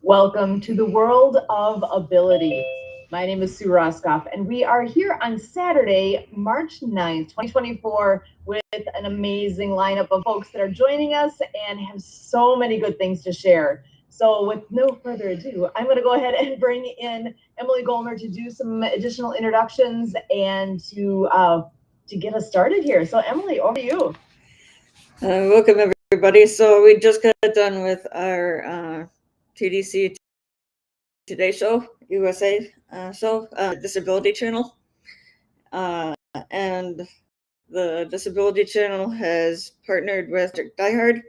Welcome to the world of ability. My name is Sue Roskoff, and we are here on Saturday, March 9th, 2024, with an amazing lineup of folks that are joining us and have so many good things to share. So with no further ado, I'm going to go ahead and bring in Emily Gollner to do some additional introductions and to get us started here. So Emily, over to you. Welcome, everybody. So we just got done with our TDC Today Show, USA show, Disability Channel. And the Disability Channel has partnered with Die Hard,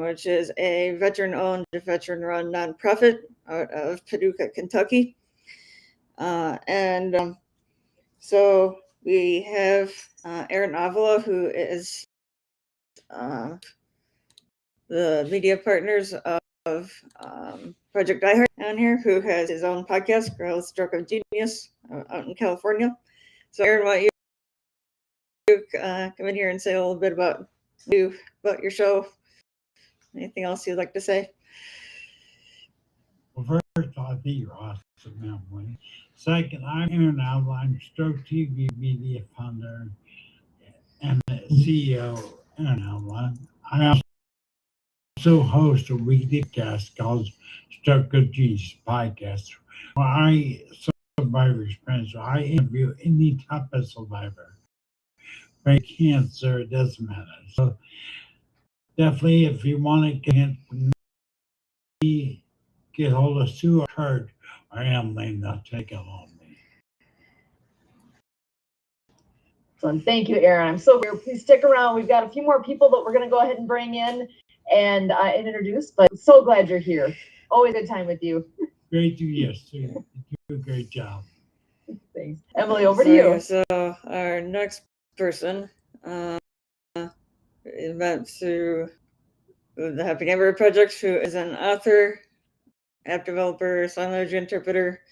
which is a veteran-owned, veteran-run nonprofit out of Paducah, Kentucky. So we have Aaron Avila, who is the media partners of Project Die Hard on here, who has his own podcast, Girls Stroke of Genius, out in California. So Aaron, why don't you come in here and say a little bit about your show? Anything else you'd like to say? Well, first, I think you're awesome, Emily. Second, I'm Aaron Avila. I'm Stroke TV media founder and the CEO, Aaron Avila. I also host a weekly podcast called Stroke of Genius podcast, where I survivor experience. I interview any type of survivor. Breast cancer, it doesn't matter. So definitely, if you want to get hold of Sue or Kurt or Emily, they'll take it on me. Thank you, Aaron. I'm so here. Please stick around. We've got a few more people that we're going to go ahead and bring in and introduce, but so glad you're here. Always a good time with you. Great to you, Sue. You do a great job. Thanks. Emily, over to you. So our next person is met through the Happy Neighborhood Project, who is an author, app developer, sign language interpreter.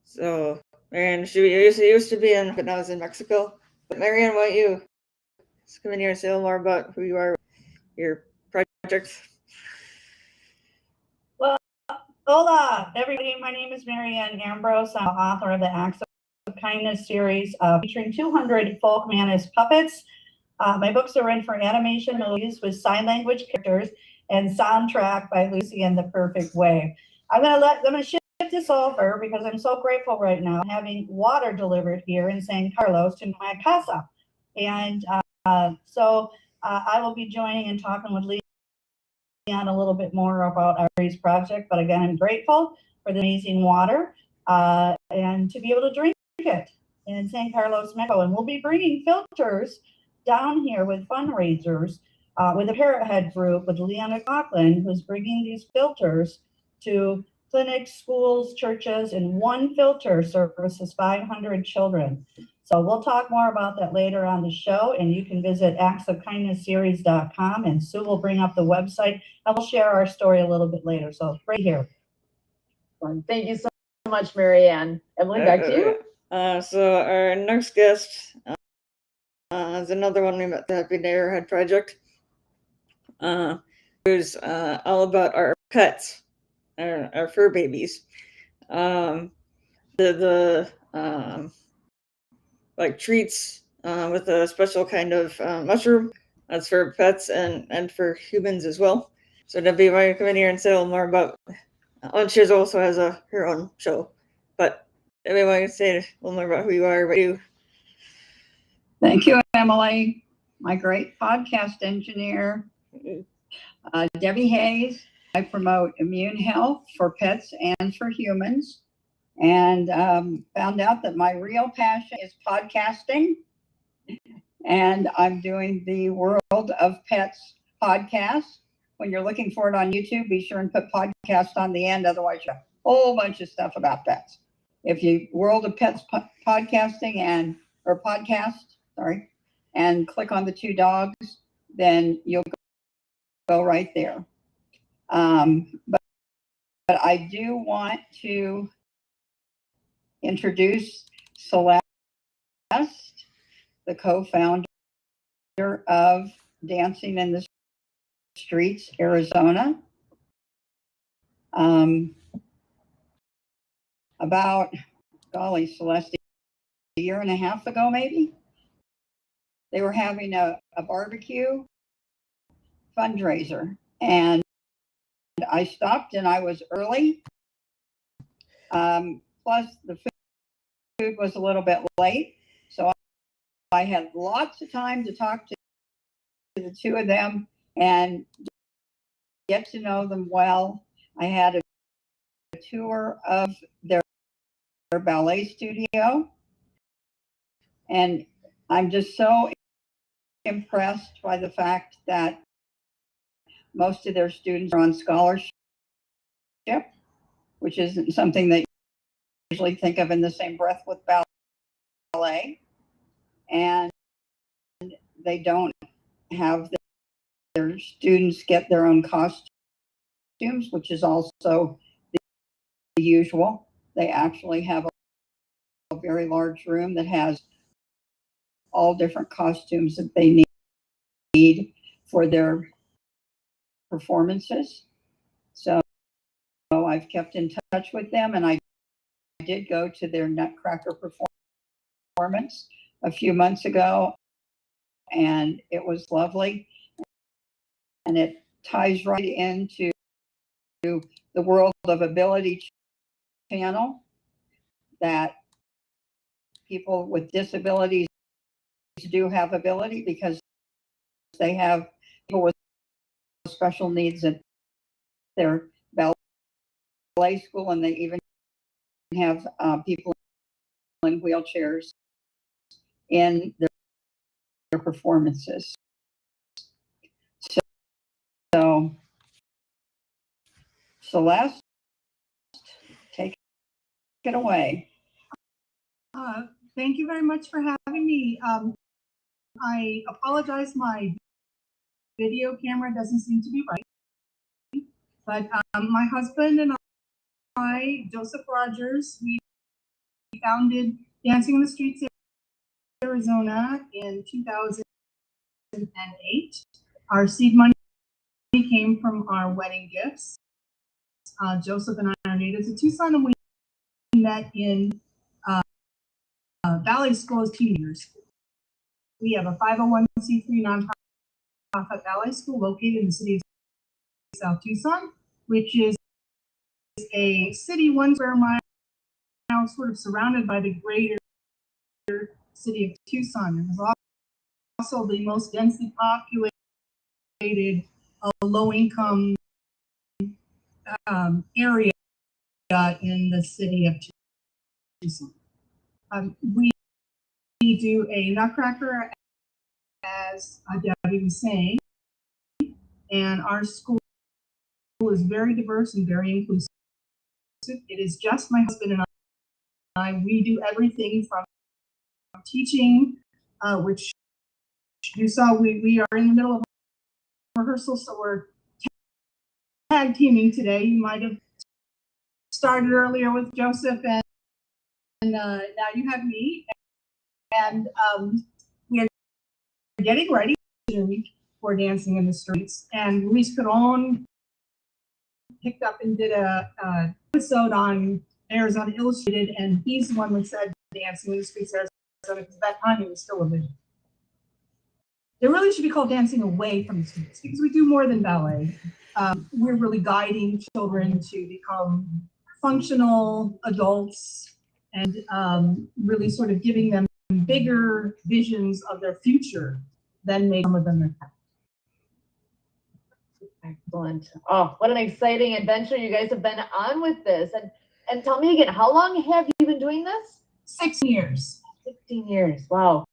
So Marianne, she used to be in, but now is in Mexico. But Marianne, why don't you just come in here and say a little more about who you are, your project? Well, hola, everybody. My name is Marianne Ambrose. I'm the author of the Acts of Kindness series featuring 200 folk mantis puppets. My books are written for animation movies with sign language characters and soundtrack by Lucy in the Perfect Way. I'm gonna shift this over because I'm so grateful right now having water delivered here in San Carlos to my casa. And so I will be joining and talking with Leon a little bit more about Ari's project. But again, I'm grateful for the amazing water and to be able to drink it in San Carlos, Mexico. And we'll be bringing filters down here with fundraisers with the Parrot Head group with Leanna Coughlin, who's bringing these filters to clinics, schools, churches, and one filter services 500 children. So we'll talk more about that later on the show, and you can visit actsofkindnessseries.com, and Sue will bring up the website, and we'll share our story a little bit later. So right here. Thank you so much, Marianne. Emily, back to you. So our next guest is another one we met at the Happy Neighborhood Project, who's all about our pets, our fur babies. Like treats with a special kind of mushroom that's for pets and for humans as well. So Debbie, why don't you come in here and say a little more about? She also has her own show, but Debbie, why don't you say a little more about who you are, what you do? Thank you, Emily, my great podcast engineer. Debbie Hayes. I promote immune health for pets and for humans, and found out that my real passion is podcasting. And I'm doing the World of Pets podcast. When you're looking for it on YouTube, be sure and put podcast on the end. Otherwise, whole bunch of stuff about pets. If you World of Pets podcasting or podcast, sorry, and click on the two dogs, then you'll go right there. But I do want to introduce Celeste, the co-founder of Dancing in the Streets, Arizona. About, golly, Celeste, a year and a half ago, maybe, they were having a barbecue fundraiser, and I stopped, and I was early. Plus, the food was a little bit late, so I had lots of time to talk to the two of them and get to know them well. I had a tour of their ballet studio, and I'm just so impressed by the fact that most of their students are on scholarship, which isn't something that you usually think of in the same breath with ballet. And they don't have their students get their own costumes, which is also the usual. They actually have a very large room that has all different costumes that they need for their performances. So I've kept in touch with them, and I did go to their Nutcracker performance a few months ago, and it was lovely. And it ties right into the World of Ability channel, that people with disabilities do have ability because they have people with special needs at their ballet school, and they even have people in wheelchairs in their performances. So Celeste, take it away. Thank you very much for having me. I apologize, my video camera doesn't seem to be right, but my husband and I, Joseph Rogers, we founded Dancing in the Streets Arizona in 2008. Our seed money came from our wedding gifts. Joseph and I are natives of Tucson, and we met in ballet school as teenagers. We have a 501c3 nonprofit ballet school located in the city of South Tucson, which is a city 1 square mile sort of surrounded by the greater city of Tucson. It is also the most densely populated low-income area in the city of Tucson. We do a Nutcracker, as Debbie was saying, and our school is very diverse and very inclusive. It is just my husband and I. We do everything from teaching, which you saw we are in the middle of rehearsal, so we're tag teaming today. You might have started earlier with Joseph, and now you have me, and we are getting ready for Dancing in the Streets. And Luis Peron picked up and did a episode on Arizona Illustrated, and he's the one that said Dancing in the Streets Arizona, because at that time it was still a vision. It really should be called Dancing Away from the Streets, because we do more than ballet. We're really guiding children to become functional adults, and really sort of giving them bigger visions of their future than maybe some of them have had. Excellent. Oh, what an exciting adventure you guys have been on with this. And tell me again, how long have you been doing this? 16 years. 16 years. Wow.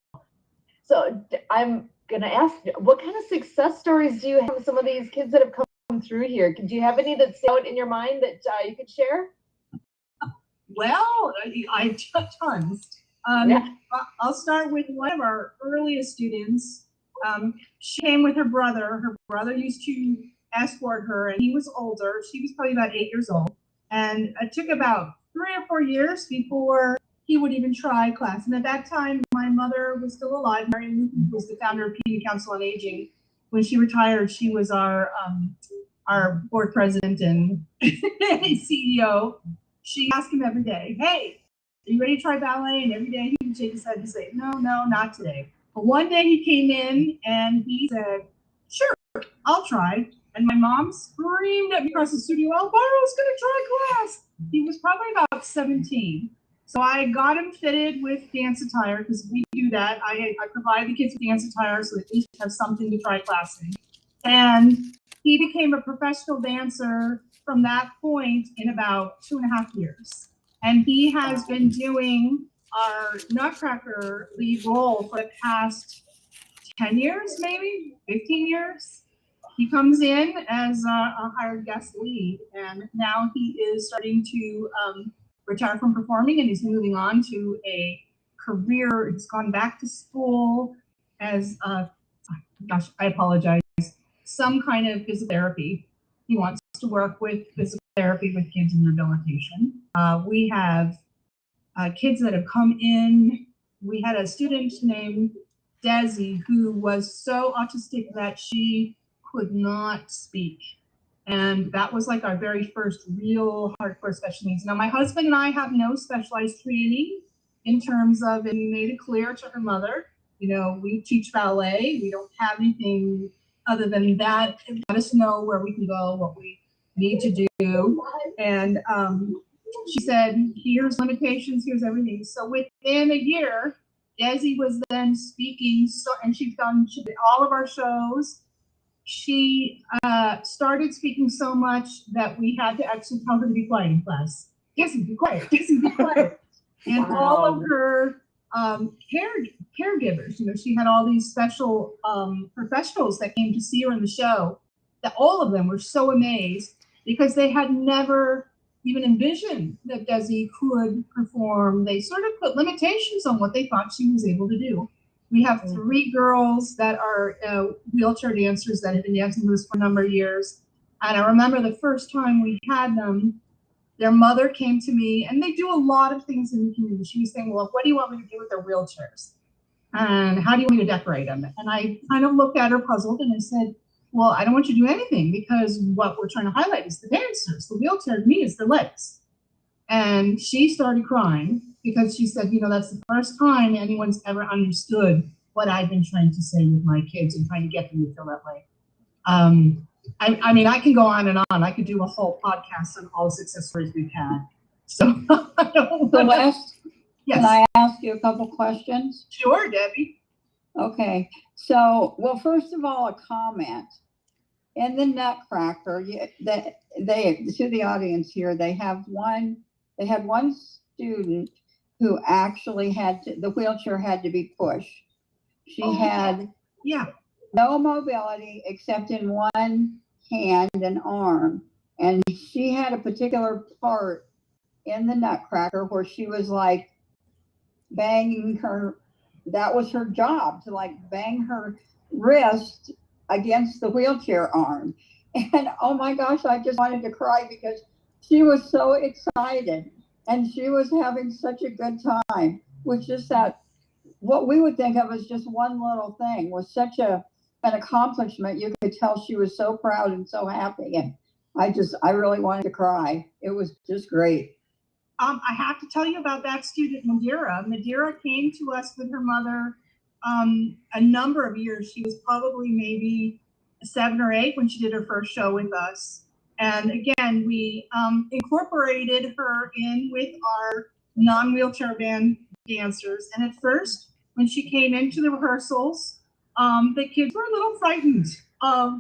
So I'm going to ask, what kind of success stories do you have from some of these kids that have come through here? Do you have any that stand out in your mind that you could share? Well, I tons. Yeah. I'll start with one of our earliest students. She came with her brother. Her brother used to escort her, and he was older. She was probably about 8 years old. And it took about 3 or 4 years before he would even try class. And at that time, my mother was still alive. Mary Luton was the founder of Community Council on Aging. When she retired, she was our board president and CEO. She asked him every day, "Hey, are you ready to try ballet?" And every day he would shake his head and say, "No, not today." But one day he came in and he said, "Sure, I'll try." And my mom screamed at me across the studio, "Alvaro's going to try class." He was probably about 17. So I got him fitted with dance attire because we do that. I provide the kids with dance attire so at least have something to try class in. And he became a professional dancer from that point in about 2.5 years. And he has been doing our Nutcracker lead role for the past 10 years, maybe 15 years. He comes in as a hired guest lead, and now he is starting to retire from performing, and he's moving on to a career. He's gone back to school as, gosh, I apologize, some kind of physical therapy. He wants to work with physical therapy with kids in rehabilitation. We have kids that have come in. We had a student named Desi who was so autistic that she could not speak. And that was like our very first real hardcore special needs. Now, my husband and I have no specialized training in terms of, and we made it clear to her mother, you know, we teach ballet. We don't have anything other than that. Let us know where we can go, what we need to do. And she said, here's limitations, here's everything. So within a year, Desi was then speaking, and she did all of our shows. She started speaking so much that we had to actually tell her to be quiet in class. Desi, be quiet. Desi, be quiet. And all of her caregivers, you know, she had all these special professionals that came to see her in the show, that all of them were so amazed because they had never even envisioned that Desi could perform. They sort of put limitations on what they thought she was able to do. We have 3 girls that are wheelchair dancers that have been dancing with us for a number of years. And I remember the first time we had them, their mother came to me, and they do a lot of things in the community. She was saying, well, what do you want me to do with their wheelchairs? And how do you want me to decorate them? And I kind of looked at her puzzled, and I said, well, I don't want you to do anything because what we're trying to highlight is the dancers. The wheelchair to me is their legs. And she started crying because she said, you know, that's the first time anyone's ever understood what I've been trying to say with my kids and trying to get them to feel that way. I mean, I can go on and on. I could do a whole podcast on all the success stories we've had. So, Celeste, yes. can I ask you a couple questions? Sure, Debbie. Okay. So, well, first of all, a comment. In the Nutcracker, to the audience here, they had one student who actually the wheelchair had to be pushed. She had no mobility except in one hand and arm. And she had a particular part in the Nutcracker where she was like banging that was her job, to like bang her wrist against the wheelchair arm. And oh my gosh, I just wanted to cry because she was so excited and she was having such a good time, which is that what we would think of as just one little thing was such an accomplishment. You could tell she was so proud and so happy. And I really wanted to cry. It was just great. I have to tell you about that student, Madeira. Madeira came to us with her mother a number of years. She was probably maybe 7 or 8 when she did her first show with us. And again, we incorporated her in with our non-wheelchair band dancers. And at first, when she came into the rehearsals, the kids were a little frightened of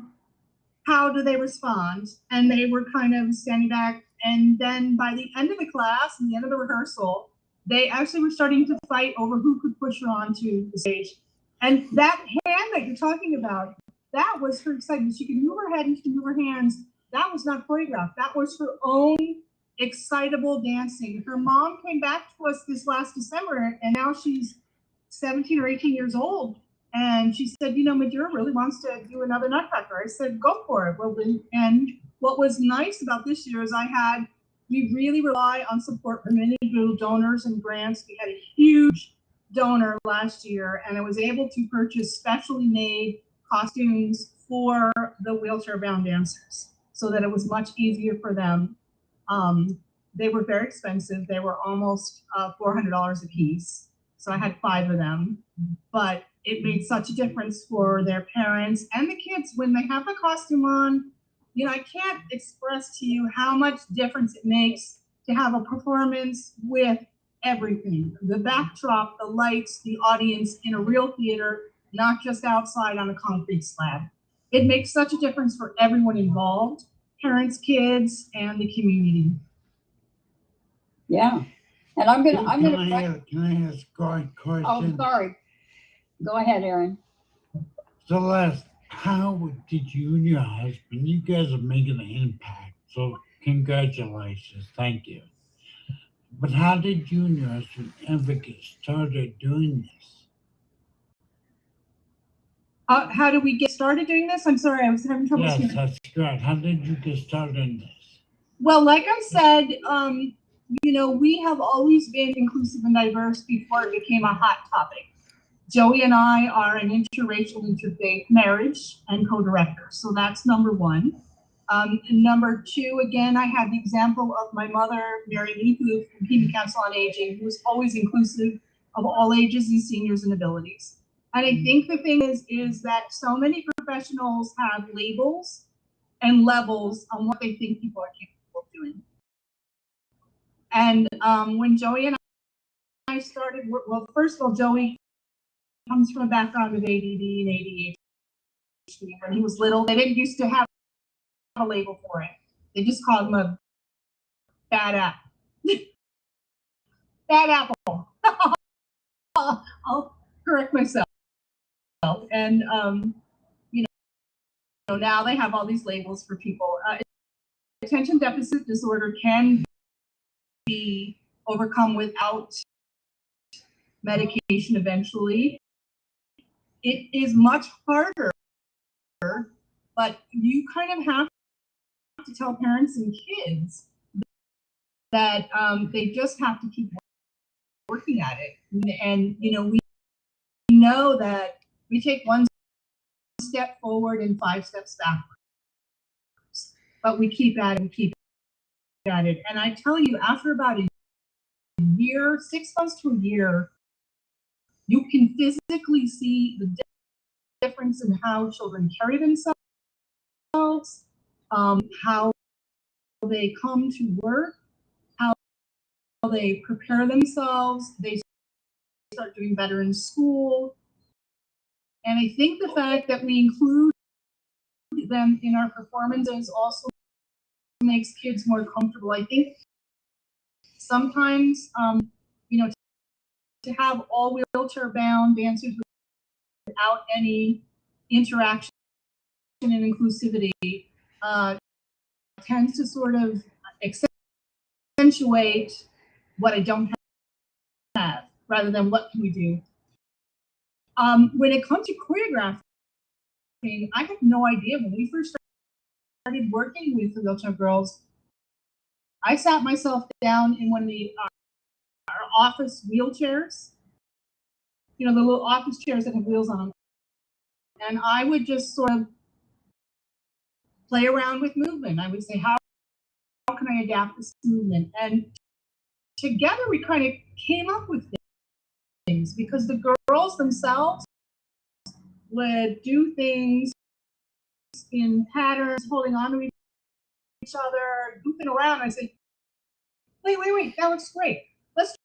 how do they respond. And they were kind of standing back. And then by the end of the class and the end of the rehearsal, they actually were starting to fight over who could push her onto the stage. And that hand that you're talking about, that was her excitement. She could move her head and she could move her hands. That was not choreographed. That was her own excitable dancing. Her mom came back to us this last December, and now she's 17 or 18 years old. And she said, you know, Madeira really wants to do another Nutcracker. I said, go for it. Well, and what was nice about this year is we really rely on support from individual donors and grants. We had a huge donor last year, and I was able to purchase specially made costumes for the wheelchair-bound dancers so that it was much easier for them. They were very expensive. They were almost $400 a piece. So I had 5 of them, but it made such a difference for their parents and the kids when they have the costume on. You know, I can't express to you how much difference it makes to have a performance with everything, the backdrop, the lights, the audience in a real theater, not just outside on a concrete slab. It makes such a difference for everyone involved, parents, kids, and the community. Yeah. And I'm gonna Can I ask a question? Oh, sorry. Go ahead, Erin. Celeste, how did you and your husband, you guys are making an impact, so congratulations, thank you. But how did you and your husband ever get started doing this? How do we get started doing this? I'm sorry, I was having trouble Yes, hearing. that's correct. How did you get started in this? Well, like I said, you know, we have always been inclusive and diverse before it became a hot topic. Joey and I are an interracial interfaith marriage and co-director, so that's number one. Number two, again, I had the example of my mother, Mary Lee, from Human Council on Aging, who was always inclusive of all ages and seniors and abilities. And I think the thing is that so many professionals have labels and levels on what they think people are capable of doing. And when Joey and I started, well, first of all, Joey comes from a background of ADD and ADHD. When he was little, they didn't used to have a label for it. They just called him a bad apple. Bad apple. I'll correct myself. And you know, now they have all these labels for people. Attention deficit disorder can be overcome without medication eventually. It is much harder, but you kind of have to tell parents and kids that they just have to keep working at it. And you know, we know that we take one step forward and 5 steps backwards, but we keep at it and keep at it. And I tell you, after about a year, 6 months to a year, you can physically see the difference in how children carry themselves, how they come to work, how they prepare themselves, they start doing better in school. And I think the fact that we include them in our performances also makes kids more comfortable. I think sometimes, you know, to have all wheelchair-bound dancers without any interaction and inclusivity tends to sort of accentuate what I don't have, rather than what can we do. When it comes to choreographing, I had no idea. When we first started working with the wheelchair girls, I sat myself down in one of the our office wheelchairs, you know, the little office chairs that have wheels on them, and I would just sort of play around with movement. I would say, how can I adapt this movement? And together we kind of came up with things, because the girls themselves would do things in patterns, holding on to each other, goofing around. I said, wait, that looks great. Let's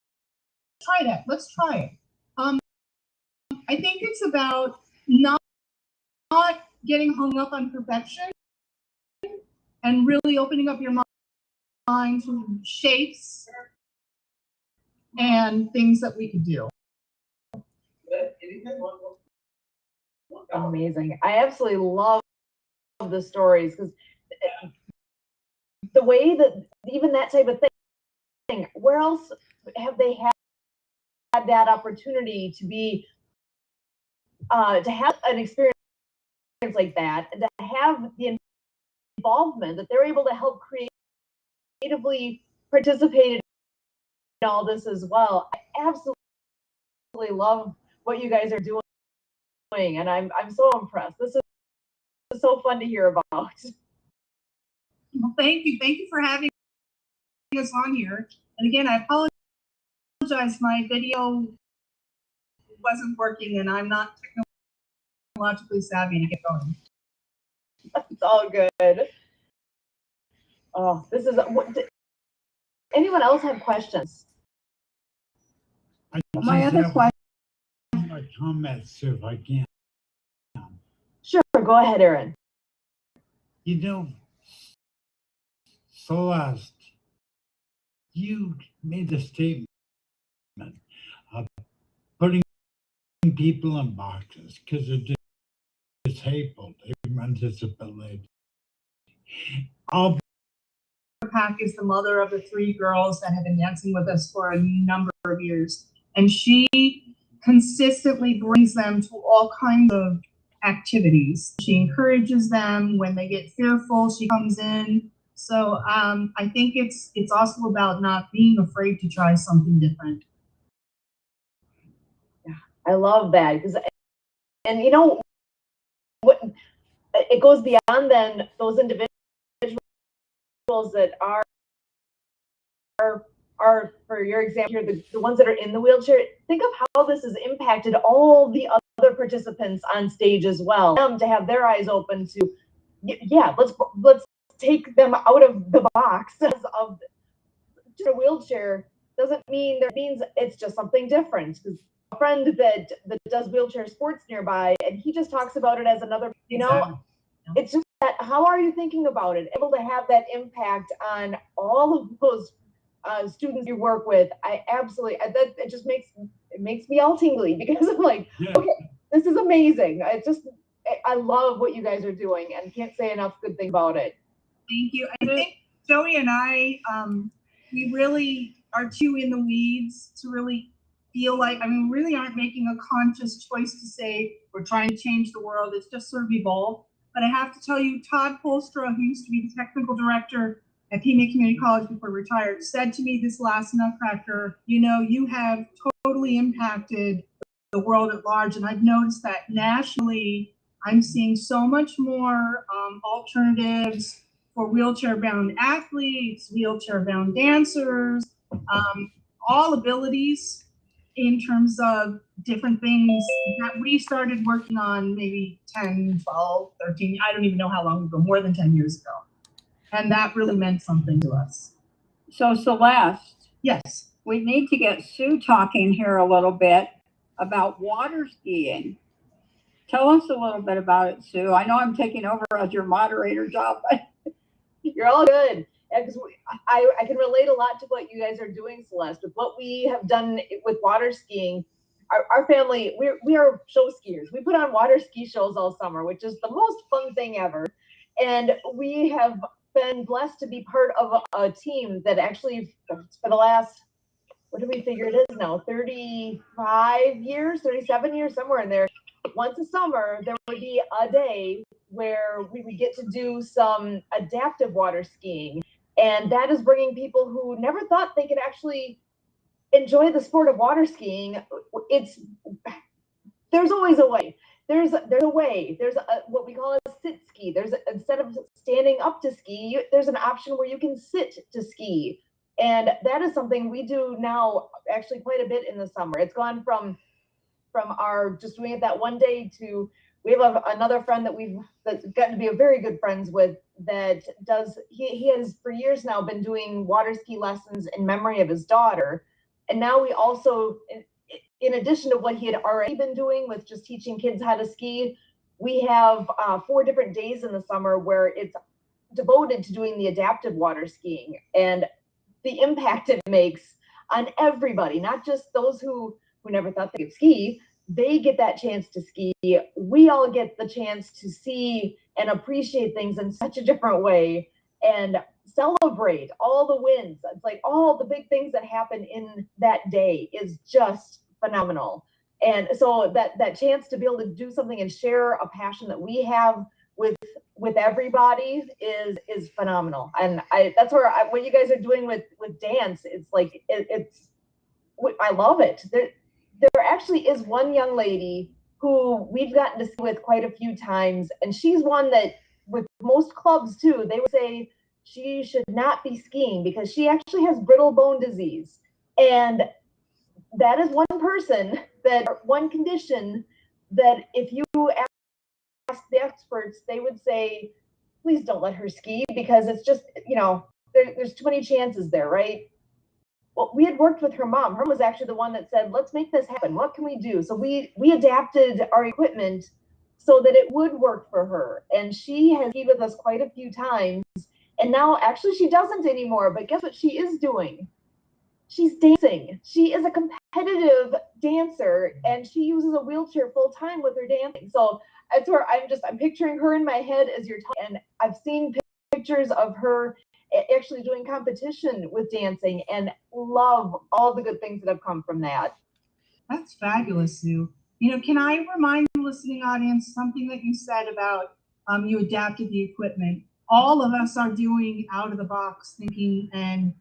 try that. Let's try it. I think it's about not getting hung up on perfection and really opening up your mind to shapes and things that we can do. Amazing. I absolutely love the stories, because the way that even that type of thing, where else have they had that opportunity to be to have an experience like that, and to have the involvement that they're able to help creatively participate in all this as well? I absolutely love what you guys are doing, and I'm so impressed. This is so fun to hear about. Well, thank you. Thank you for having us on here. And again, I apologize. My video wasn't working, and I'm not technologically savvy to get going. It's all good. Oh, this is. Anyone else have questions? My other question. My comments, Sue, if I can. Sure, go ahead, Aaron. You know, Celeste, you made a statement of putting people in boxes because they're disabled, they're undisability. All Pack is the mother of the 3 girls that have been dancing with us for a number of years. And she consistently brings them to all kinds of activities. She encourages them when they get fearful. She comes in. So I think it's also about not being afraid to try something different. Yeah, I love that, because, and you know, what it goes beyond then those individuals that are for your example here, the ones that are in the wheelchair. Think of how this has impacted all the other participants on stage as well. Them to have their eyes open to, yeah, let's take them out of the box of a wheelchair. Doesn't mean that means it's just something different. A friend that does wheelchair sports nearby, and he just talks about it as another, you know, Exactly. it's just that, how are you thinking about it? Able to have that impact on all of those students you work with. I absolutely, that it just makes me all tingly, because I'm like, yeah. okay, this is amazing. I love what you guys are doing, and can't say enough good things about it. Thank you. I think Joey and I, we really are too in the weeds to really feel like, I mean, we really aren't making a conscious choice to say we're trying to change the world. It's just sort of evolved. But I have to tell you, Todd Polstra, who used to be the technical director at Pima Community College before he retired, said to me this last Nutcracker, you know, you have totally impacted the world at large. And I've noticed that nationally, I'm seeing so much more alternatives for wheelchair-bound athletes, wheelchair-bound dancers, all abilities in terms of different things that we started working on maybe 10, 12, 13, I don't even know how long ago, more than 10 years ago. And that really meant something to us. So Celeste, Yes. we need to get Sue talking here a little bit about water skiing. Tell us a little bit about it, Sue. I know I'm taking over as your moderator job, but You're all good. Because I can relate a lot to what you guys are doing, Celeste, with what we have done with water skiing. Our family, we are show skiers. We put on water ski shows all summer, which is the most fun thing ever. And we have been blessed to be part of a team that actually, for the last, what do we figure it is now, 35 years, 37 years, somewhere in there. Once a summer, there would be a day where we would get to do some adaptive water skiing. And that is bringing people who never thought they could actually enjoy the sport of water skiing. There's always a way. There's a way. There's what we call a sit ski. Instead of standing up to ski, there's an option where you can sit to ski. And that is something we do now actually quite a bit in the summer. It's gone from our just doing it that one day to, we have another friend that's gotten to be a very good friends with, that does, he has for years now been doing water ski lessons in memory of his daughter. And now we also, in addition to what he had already been doing with just teaching kids how to ski, we have 4 different days in the summer where it's devoted to doing the adaptive water skiing, and the impact it makes on everybody, not just those who never thought they could ski. They get that chance to ski. We all get the chance to see and appreciate things in such a different way. and celebrate all the wins. It's like all the big things that happen in that day is just phenomenal. And so that chance to be able to do something and share a passion that we have with everybody is phenomenal. And that's where what you guys are doing with dance, it's like I love it. There actually is one young lady who we've gotten to see with quite a few times, and she's one that with most clubs too, they would say she should not be skiing because she actually has brittle bone disease. And that is one person, one condition that if you ask the experts, they would say, please don't let her ski because it's just, there's too many chances there, right? Well, we had worked with her mom. Her mom was actually the one that said, let's make this happen. What can we do? So we adapted our equipment so that it would work for her. And she has skied with us quite a few times. And now actually she doesn't anymore, but guess what she is doing? She's dancing. She is a competitive dancer and she uses a wheelchair full time with her dancing. So that's where I'm picturing her in my head as you're talking. And I've seen pictures of her actually doing competition with dancing and love all the good things that have come from that. That's fabulous, Sue. Can I remind the listening audience something that you said about you adapted the equipment? All of us are doing out of the box thinking, and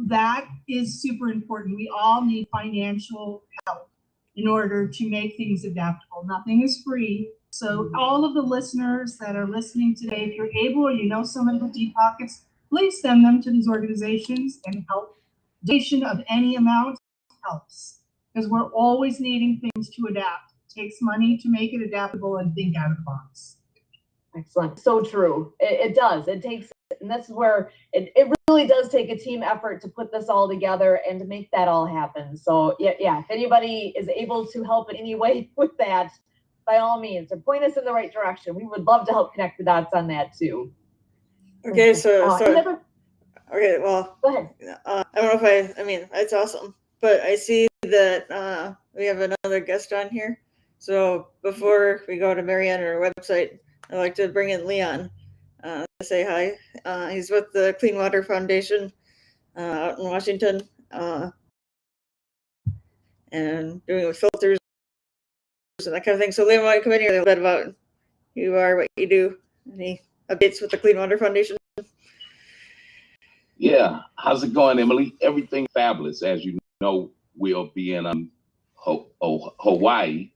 that is super important. We all need financial help in order to make things adaptable. Nothing is free. So all of the listeners that are listening today, if you're able or you know someone with deep pockets, please send them to these organizations and help. Donation of any amount helps because we're always needing things to adapt. It takes money to make it adaptable and think out of the box. Excellent. So true. It does. It takes, and that's where it really does take a team effort to put this all together and to make that all happen. So yeah, if anybody is able to help in any way with that, by all means, or point us in the right direction. We would love to help connect the dots on that too. Okay, okay, well, go ahead. I don't know if that's awesome, but I see that we have another guest on here. So before we go to Marianne or our website, I'd like to bring in Leon to say hi. He's with the Clean Water Foundation out in Washington and doing with filters and that kind of thing. So Leon, why don't you come in here a little bit about who you are, what you do, any updates with the Clean Water Foundation? Yeah, how's it going, Emily? Everything fabulous. As you know, we'll be in Hawaii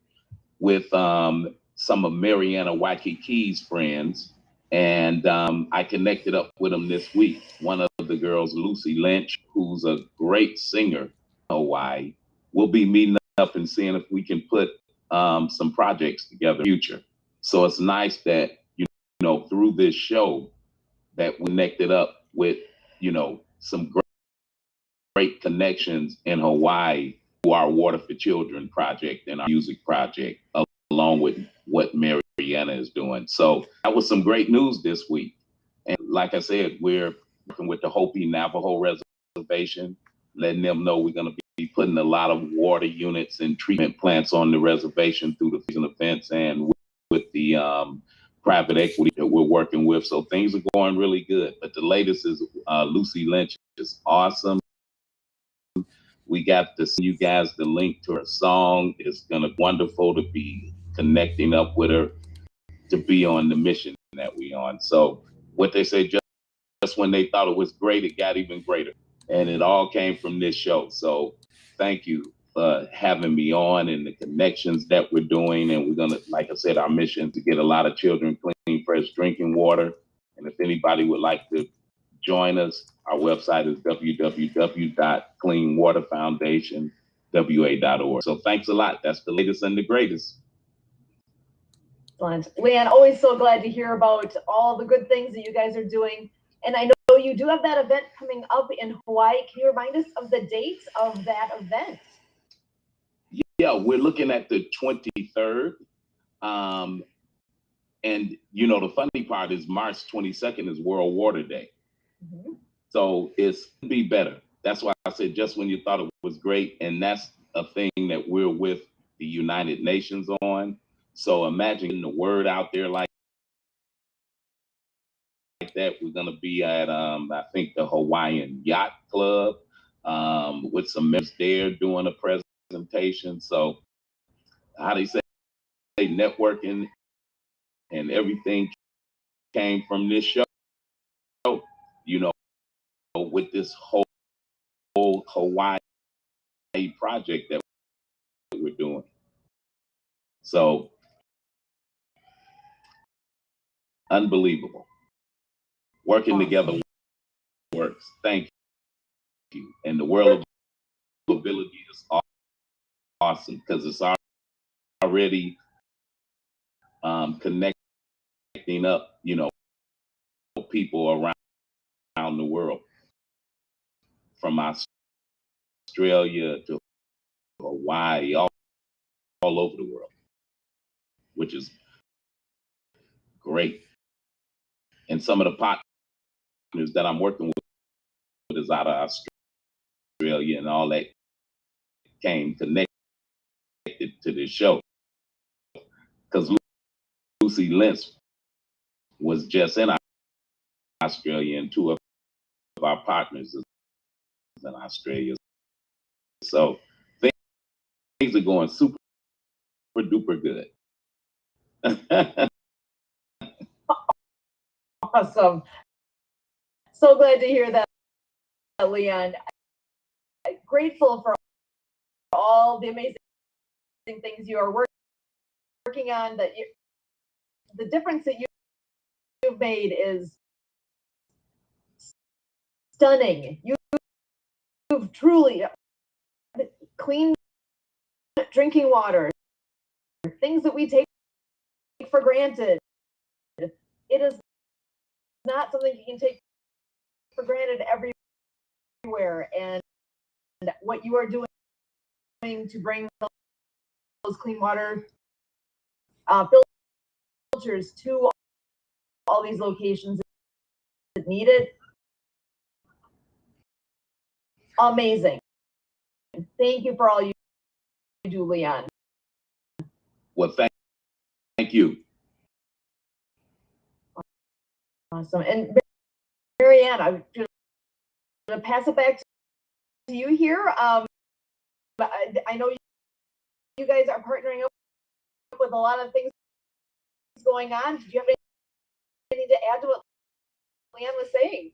with some of Mariana Waikiki's friends, and I connected up with them this week. One of the girls, Lucy Lynch, who's a great singer in Hawaii, we'll be meeting up and seeing if we can put some projects together in the future. So it's nice that, through this show that we connected up with, some great connections in Hawaii to our Water for Children project and our music project, along with what Mariana is doing. So that was some great news this week. And like I said, we're working with the Hopi Navajo Reservation, letting them know we're going to be putting a lot of water units and treatment plants on the reservation through the season events and with the private equity that we're working with. So things are going really good. But the latest is Lucy Lynch is awesome. We got to send you guys the link to her song. It's going to be wonderful to be connecting up with her to be on the mission that we're on. So what they say, just when they thought it was great, it got even greater. And it all came from this show. So thank you for having me on and the connections that we're doing. And we're going to, like I said, our mission to get a lot of children clean, fresh drinking water. And if anybody would like to join us, our website is www.cleanwaterfoundationwa.org. So thanks a lot. That's the latest and the greatest. Excellent. Leanne, always so glad to hear about all the good things that you guys are doing. And I know you do have that event coming up in Hawaii. Can you remind us of the dates of that event? Yeah, we're looking at the 23rd. And, the funny part is March 22nd is World Water Day. Mm-hmm. So it's be better. That's why I said just when you thought it was great. And that's a thing that we're with the United Nations on. So imagine the word out there like that. We're going to be at, I think, the Hawaiian Yacht Club with some members there doing a presentation. So how they say networking and everything came from this show, you know, with this whole Hawaii project that we're doing. So unbelievable. Working together works. Thank you. And the world of ability is awesome because it's already connecting up, you know, people around the world, from Australia to Hawaii, all over the world, which is great. And some of the partners that I'm working with is out of Australia, and all that came connected to this show. Because Lucy Lentz was just in Australia, and two of our partners is in Australia. So things are going super duper good. Awesome. So glad to hear that, Leon. Grateful for all the amazing things you are working on. That the difference that you've made is stunning. You've truly clean drinking water, things that we take for granted. It is not something you can take for granted everywhere. And what you are doing to bring those clean water filters to all these locations that need it, amazing. Thank you for all you do, Leon. Well, thank you. Awesome. And Marianne, I'm going to pass it back to you here. I know you guys are partnering up with a lot of things going on. Did you have anything to add to what Leon was saying?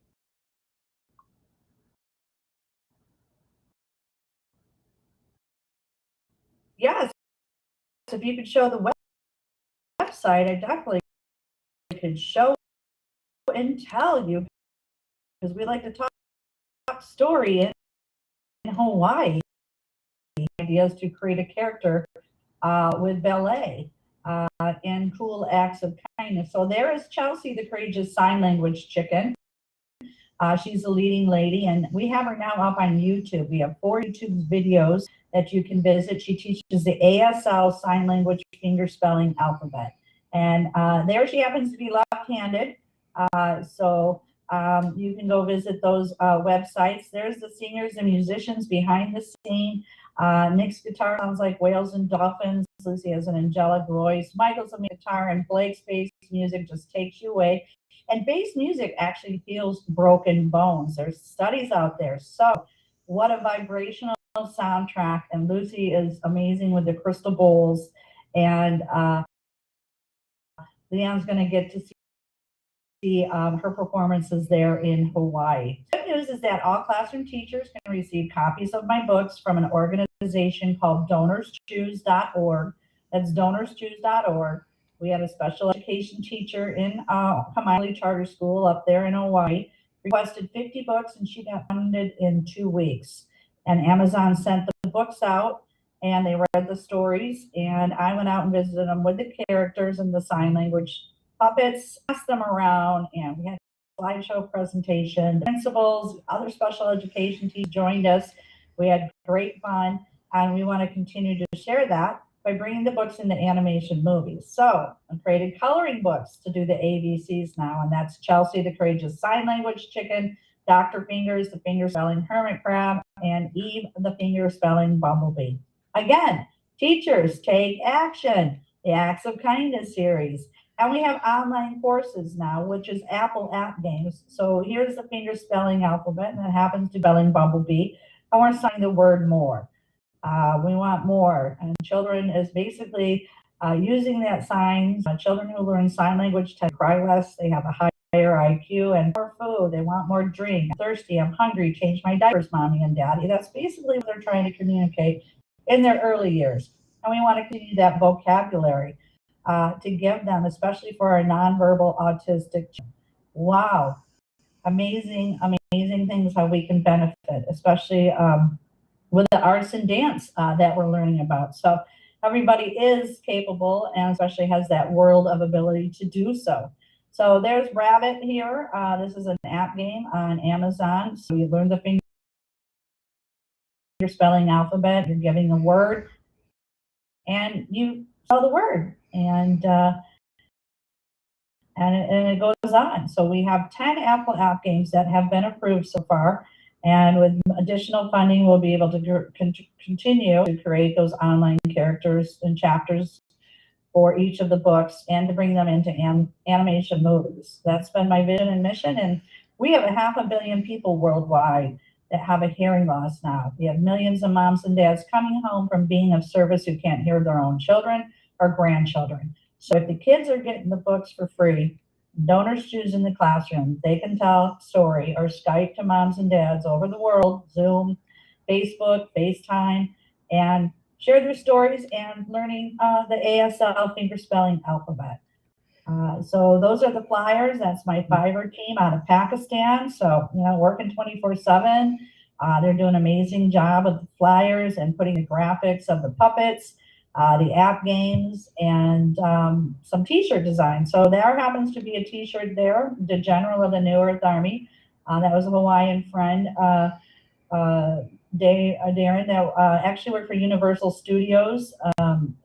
Yes. If you could show the website, I definitely could show and tell you, because we like to talk story in Hawaii. Ideas to create a character with ballet and cool acts of kindness. So there is Chelsea, the courageous sign language chicken. She's a leading lady, and we have her now up on YouTube. We have 4 YouTube videos that you can visit. She teaches the ASL sign language finger spelling alphabet. And there she happens to be left-handed. So you can go visit those websites. There's the singers and musicians behind the scene. Nick's guitar sounds like whales and dolphins. Lucy has an angelic voice. Michael's a guitar, and Blake's bass music just takes you away. And bass music actually heals broken bones. There's studies out there. So what a vibrational soundtrack. And Lucy is amazing with the crystal bowls. And Leon's going to get to see her performances there in Hawaii. Good news is that all classroom teachers can receive copies of my books from an organization called DonorsChoose.org. That's DonorsChoose.org. We had a special education teacher in Kamali Charter School up there in Hawaii, requested 50 books, and she got funded in 2 weeks. And Amazon sent the books out, and they read the stories, and I went out and visited them with the characters and the sign language puppets, passed them around, and we had a slideshow presentation. Principals, other special education teams joined us. We had great fun, and we want to continue to share that by bringing the books into animation movies. So I created coloring books to do the ABCs now, and that's Chelsea, the courageous sign language chicken, Dr. Fingers, the finger spelling hermit crab, and Eve, the finger spelling bumblebee. Again, teachers, take action, the Acts of Kindness series. And we have online courses now, which is Apple app games. So here's the finger spelling alphabet, and it happens to be spelling bumblebee. And we're saying the word more. We want more. And children is basically using that signs. Children who learn sign language tend to cry less. They have a higher IQ and more food. They want more drink. I'm thirsty. I'm hungry. Change my diapers, mommy and daddy. That's basically what they're trying to communicate in their early years. And we want to continue that vocabulary to give them, especially for our nonverbal autistic children. Wow. Amazing, amazing things how we can benefit, especially with the arts and dance that we're learning about. So everybody is capable and especially has that world of ability to do so. So there's Rabbit here. This is an app game on Amazon. So you learn the finger spelling alphabet, you're giving a word, and you spell the word. And it goes on. So we have 10 Apple app games that have been approved so far. And with additional funding, we'll be able to continue to create those online characters and chapters for each of the books and to bring them into animation movies. That's been my vision and mission. And we have 500 million people worldwide that have a hearing loss now. We have millions of moms and dads coming home from being of service who can't hear their own children or grandchildren. So if the kids are getting the books for free, donors choose in the classroom, they can tell story or Skype to moms and dads over the world, Zoom, Facebook, FaceTime, and share their stories and learning the ASL finger spelling alphabet. So those are the flyers. That's my Fiverr team out of Pakistan. So, working 24/7. They're doing an amazing job with the flyers and putting the graphics of the puppets, the app games, and some t-shirt designs. So there happens to be a t-shirt there, the General of the New Earth Army. That was a Hawaiian friend, Darren, that actually worked for Universal Studios,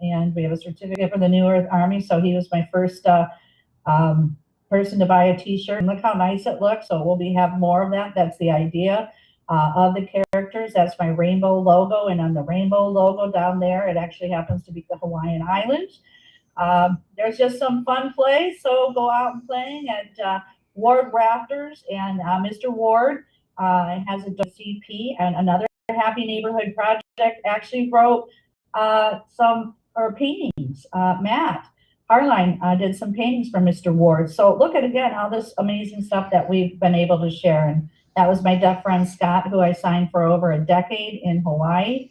and we have a certificate for the New Earth Army. So he was my first person to buy a t-shirt. And look how nice it looks. So we'll have more of that. That's the idea of the characters. That's my rainbow logo. And on the rainbow logo down there, it actually happens to be the Hawaiian Islands. There's just some fun play. So go out and play at Ward Rafters. And Mr. Ward has a CP, and another Happy Neighborhood Project actually wrote some paintings. Matt Harline did some paintings for Mr. Ward. So look at, again, all this amazing stuff that we've been able to share. And that was my deaf friend Scott, who I signed for over a decade in Hawaii.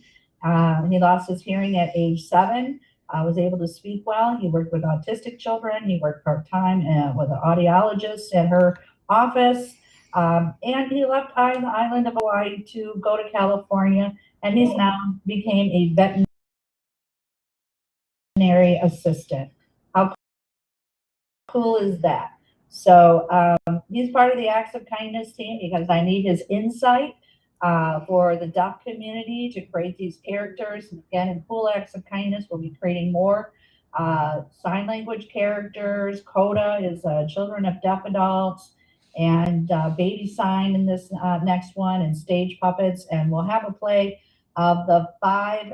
He lost his hearing at age 7. Was able to speak well. He worked with autistic children. He worked part-time with an audiologist at her office. And he left the island of Hawaii to go to California, and he's now became a veterinary assistant. How cool is that? So he's part of the Acts of Kindness team because I need his insight for the deaf community to create these characters. And again, in Cool Acts of Kindness, we'll be creating more sign language characters. CODA is Children of Deaf Adults, and Baby Sign in this next one, and stage puppets. And we'll have a play of the 5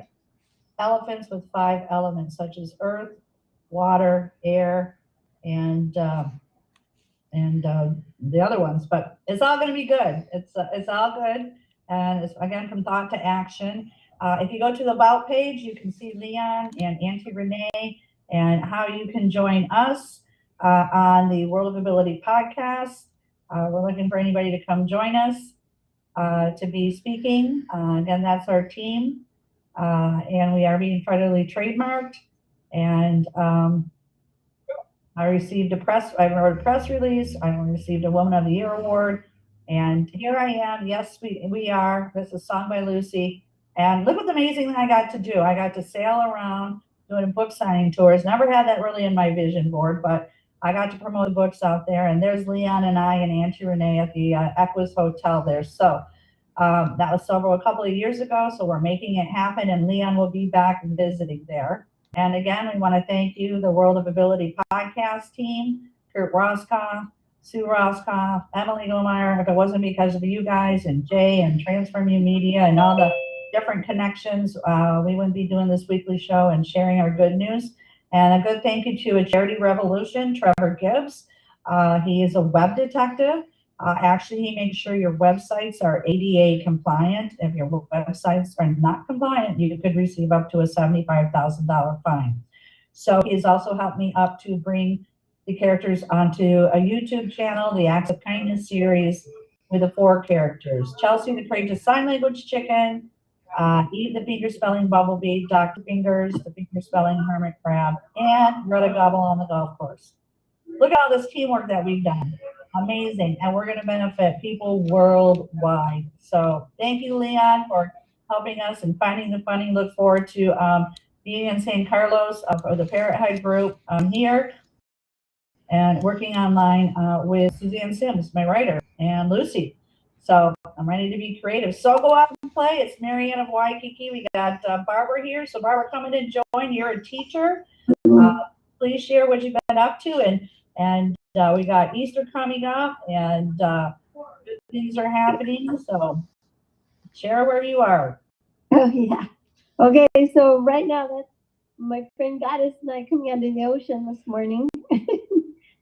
elephants with 5 elements, such as earth, water, air, and the other ones. But it's all going to be good. It's all good. And it's, again, from thought to action. If you go to the About page, you can see Leon and Auntie Renee and how you can join us on the World of Ability podcast. We're looking for anybody to come join us to be speaking. Again, that's our team. And we are being federally trademarked. And I received I wrote a press release. I received a Woman of the Year award. And here I am. Yes, we are. This is Song by Lucy. And look what the amazing thing I got to do. I got to sail around doing book signing tours. Never had that really in my vision board, but I got to promote the books out there. And there's Leon and I and Auntie Renee at the Equus Hotel there. So that was a couple of years ago. So we're making it happen. And Leon will be back and visiting there. And again, we want to thank you, the World of Ability podcast team, Kurt Roscoff, Sue Roscoff, Emily Gomeyer. If it wasn't because of you guys and Jay and Transform You Media and all the different connections, we wouldn't be doing this weekly show and sharing our good news. And a good thank you to a Charity Revolution, Trevor Gibbs. He is a web detective. Actually, he makes sure your websites are ADA compliant. If your websites are not compliant, you could receive up to a $75,000 fine. So he's also helped me up to bring the characters onto a YouTube channel, the Acts of Kindness series, with the 4 characters: Chelsea, the courageous sign language chicken, Eve, the finger spelling bumblebee, Dr. Fingers, the finger spelling hermit crab, and Greta Gobble on the golf course. Look at all this teamwork that we've done. Amazing. And we're going to benefit people worldwide. So thank you, Leon, for helping us and finding the funding. Look forward to being in San Carlos for the Parrot Head group here, and working online with Suzanne Sims, my writer, and Lucy. So I'm ready to be creative. So go out and play. It's Marianne of Waikiki. We got Barbara here. So Barbara, come in and join. You're a teacher. Please share what you've been up to. And we got Easter coming up, and good things are happening. So share where you are. Oh, yeah. Okay, so right now, that's my friend Goddess and I coming out of the ocean this morning.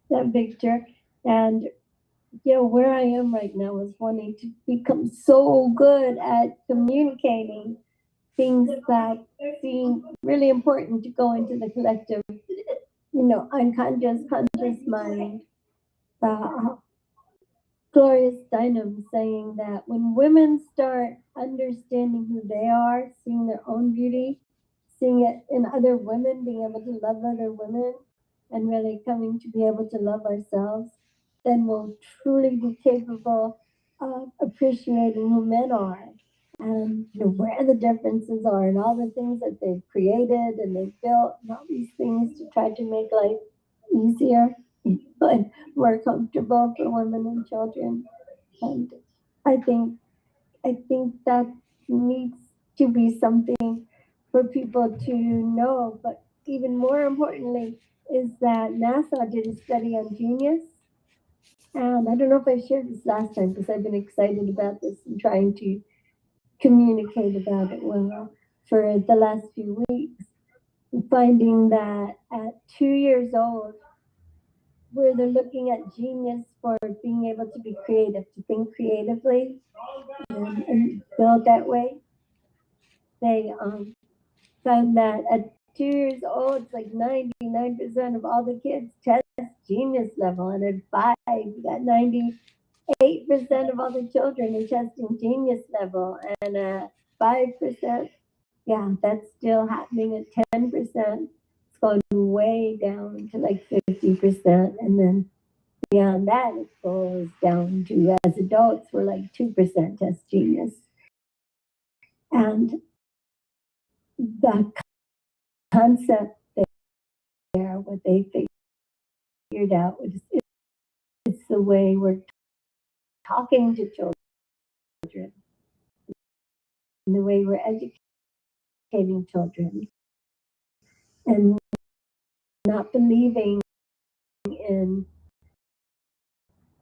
That picture. And, you know, where I am right now is wanting to become so good at communicating things that seem really important to go into the collective, you know, unconscious, conscious mind. Gloria Steinem saying that when women start understanding who they are, seeing their own beauty, seeing it in other women, being able to love other women, and really coming to be able to love ourselves, then we'll truly be capable of appreciating who men are, and you know, where the differences are, and all the things that they've created and they've built, and all these things to try to make life easier, but more comfortable for women and children. And I think that needs to be something for people to know. But even more importantly is that NASA did a study on genius. And I don't know if I shared this last time because I've been excited about this and trying to communicate about it well for the last few weeks. Finding that at 2 years old, where they're looking at genius for being able to be creative, to think creatively and build that way. They found that at 2 years old, it's like 99% of all the kids test genius level, and at 5, you got 98% of all the children are testing genius level, and at 5%, yeah, that's still happening at 10%. It's going way down to like 50%, and then beyond that, it goes down to, as adults, we're like 2% test genius. And the concept there, what they figured out was it's the way we're talking to children, and the way we're educating children, and not believing in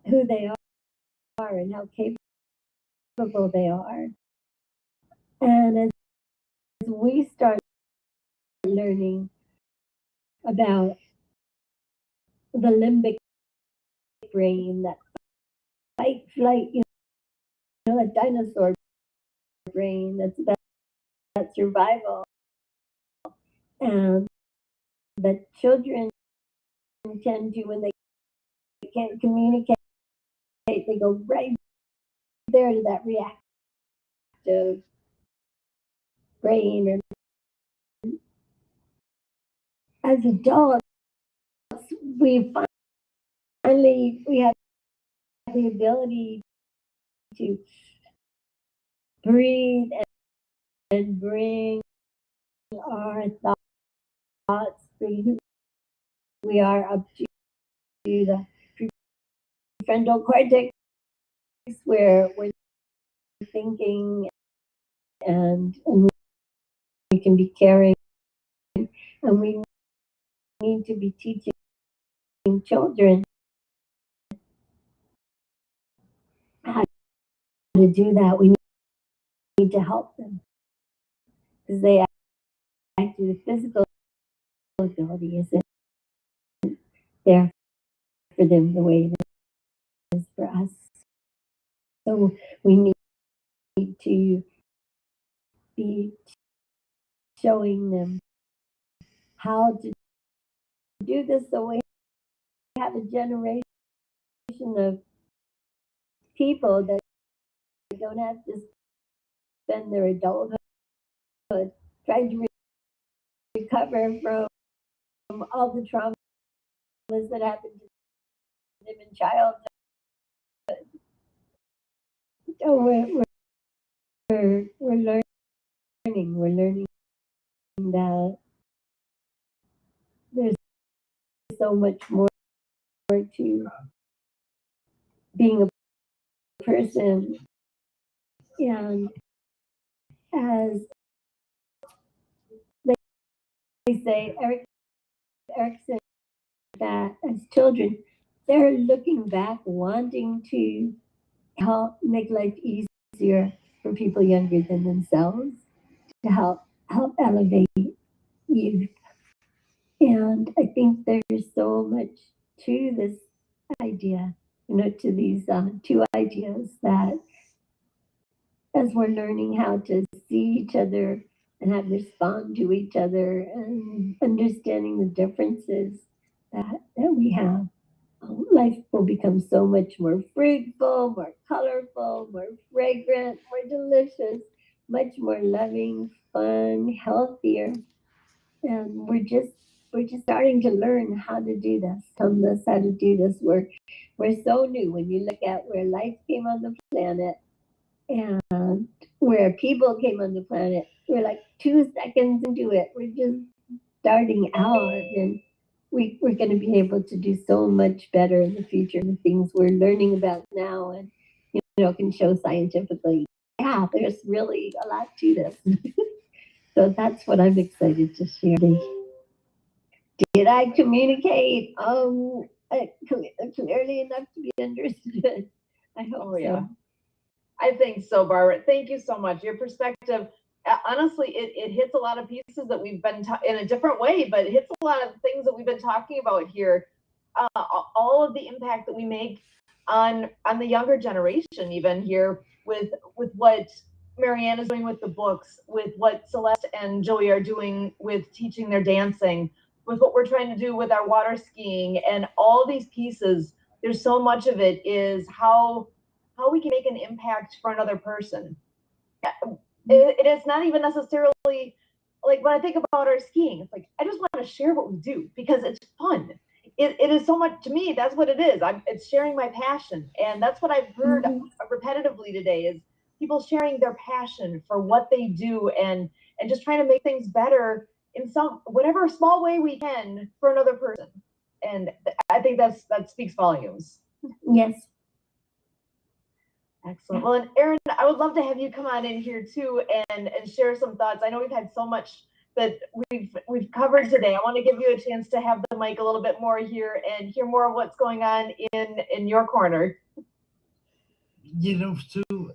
who they are and how capable they are. And as we start learning about the limbic brain, that fight, flight, you know, that dinosaur brain that's about survival, and that children tend to, when they can't communicate, they go right there to that reactive brain. And as adults, we have the ability to breathe and bring our thoughts, bring who we are up to the prefrontal cortex, where we're thinking and we can be caring, and we need to be teaching children how to do that. We need to help them because they act in the physical ability isn't there for them the way it is for us. So we need to be showing them how to do this. So we have a generation of people that don't have to spend their adulthood trying to recover from all the traumas that happened to them in childhood. So we're learning that there's so much more to being a person, and as they say, Eric said that as children, they're looking back, wanting to help make life easier for people younger than themselves, to help elevate youth. And I think there's so much to this idea, to these two ideas, that as we're learning how to see each other and how to respond to each other and understanding the differences that we have, life will become so much more fruitful, more colorful, more fragrant, more delicious, much more loving, fun, healthier. And we're just starting to learn how to do this. How to do this. We're so new when you look at where life came on the planet and where people came on the planet. We're like 2 seconds into it. We're just starting out, and we're going to be able to do so much better in the future. The things we're learning about now, and can show scientifically, yeah, there's really a lot to this. So that's what I'm excited to share. Did I communicate clearly enough to be understood? I hope so. I think so, Barbara. Thank you so much. Your perspective, honestly, it hits a lot of pieces that we've been in a different way, but it hits a lot of things that we've been talking about here. All of the impact that we make on the younger generation, even here with what Marianne is doing with the books, with what Celeste and Joey are doing with teaching their dancing, with what we're trying to do with our water skiing, and all these pieces. There's so much of it is how we can make an impact for another person. It is not even necessarily like when I think about our skiing, it's like I just want to share what we do because it's fun. It is so much to me. That's what it is. It's sharing my passion, and that's what I've heard repetitively today is people sharing their passion for what they do, and just trying to make things better in some whatever small way we can for another person. And I think that speaks volumes. Yes. Excellent. Well, and Erin, I would love to have you come on in here too and share some thoughts. I know we've had so much that we've covered today. I want to give you a chance to have the mic a little bit more here and hear more of what's going on in your corner. Sue,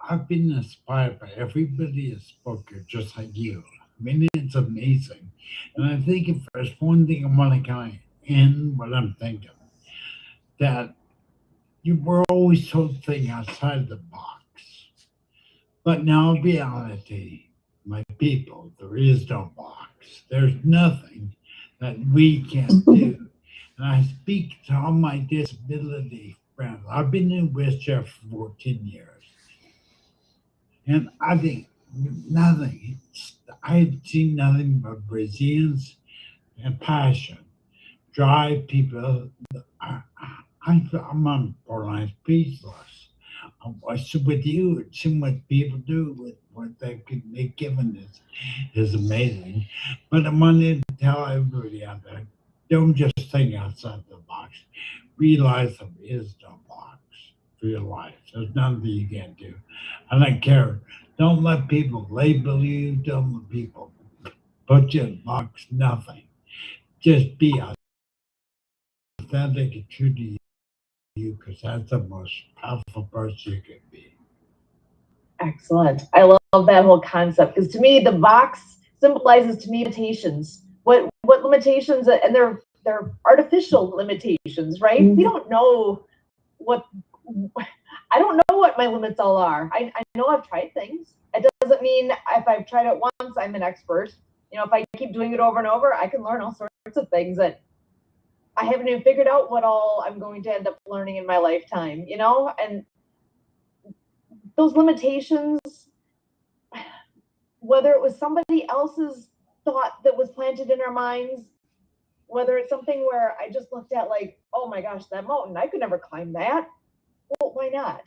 I've been inspired by everybody that's spoken, just like you. I mean, it's amazing. And I think if there's one thing I want to kind of end what I'm thinking, that you were always told to think outside the box. But now, reality, my people, there is no box. There's nothing that we can't do. And I speak to all my disability friends. I've been in wheelchair for 14 years. And I think nothing, I've seen nothing but resilience and passion drive people. I'm on borderline speechless. With you, seeing what people do with what they can be given is amazing. But I wanted to tell everybody out there, don't just think outside the box. Realize there is no box for your life. There's nothing you can't do. I don't care. Don't let people label you. Don't let people put you in a box. Nothing. Just be authentic and true to you, because that's the most powerful person you can be. Excellent. I love that whole concept because to me, the box symbolizes to me limitations. What limitations, and they're artificial limitations, right? We don't know I don't know what my limits all are. I know I've tried things. It doesn't mean if I've tried it once, I'm an expert. You know, if I keep doing it over and over, I can learn all sorts of things that I haven't even figured out what all I'm going to end up learning in my lifetime, you know? And those limitations, whether it was somebody else's thought that was planted in our minds, whether it's something where I just looked at like, oh my gosh, that mountain, I could never climb that. Well, why not?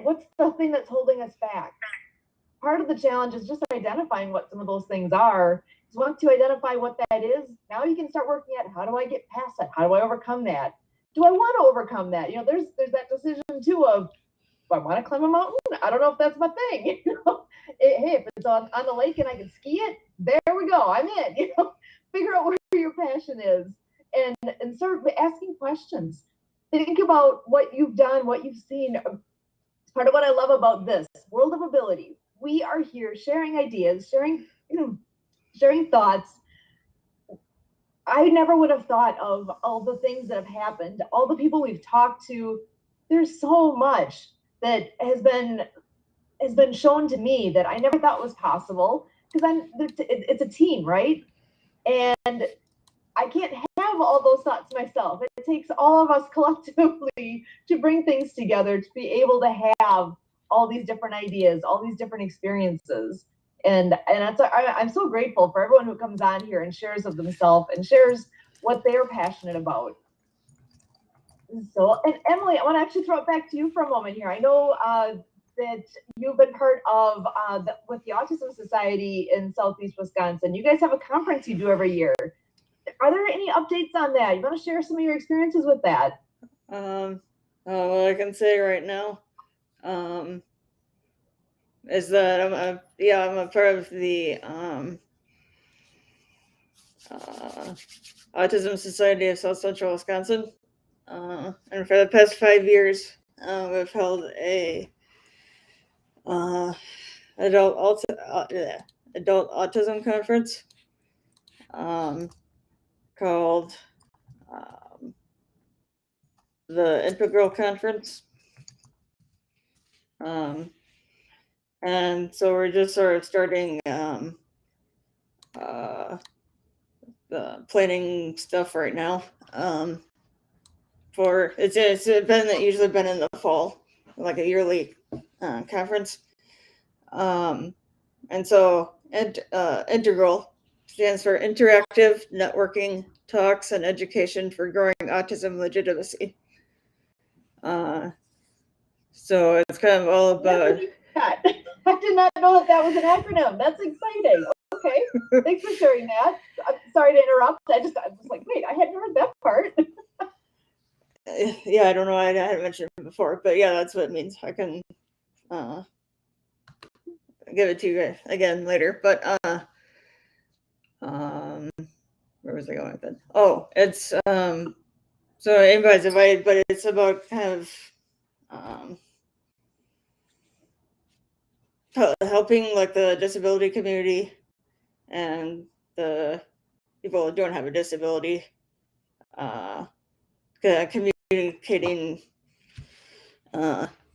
What's the thing that's holding us back? Part of the challenge is just identifying what some of those things are. Because once you identify what that is, now you can start working at how do I get past that? How do I overcome that? Do I want to overcome that? You know, there's that decision too of, do I want to climb a mountain? I don't know if that's my thing. You know, hey, if it's on the lake and I can ski it, there we go. I'm in. You know, figure out where your passion is, and start asking questions. Think about what you've done, what you've seen. It's part of what I love about this world of ability. We are here sharing ideas, sharing thoughts. I never would have thought of all the things that have happened, all the people we've talked to. There's so much that has been shown to me that I never thought was possible, because it's a team, right? And I can't have all those thoughts myself. It takes all of us collectively to bring things together, to be able to have all these different ideas, all these different experiences. And I'm so grateful for everyone who comes on here and shares of themselves and shares what they're passionate about. So, and Emily, I want to actually throw it back to you for a moment here. I know that you've been part of with the Autism Society in Southeast Wisconsin. You guys have a conference you do every year. Are there any updates on that? You want to share some of your experiences with that? What I can say right now is that I'm a part of the Autism Society of South Central Wisconsin, and for the past 5 years, we've held a adult autism conference called the Integral Conference. And so we're just sort of starting the planning stuff right now. For it's usually been in the fall, like a yearly conference. And so Integral stands for Interactive Networking Talks and Education for Growing Autism Legitimacy. So it's kind of all about. I did not know that was an acronym. That's exciting. Okay, thanks for sharing that. I'm sorry to interrupt. I was like, wait, I hadn't heard that part. Yeah, I don't know. I hadn't mentioned it before, but yeah, that's what it means. I can give it to you again later. But where was I going with it? Oh, it's so anybody's invited, but it's about kind of helping like the disability community and the people who don't have a disability, communicating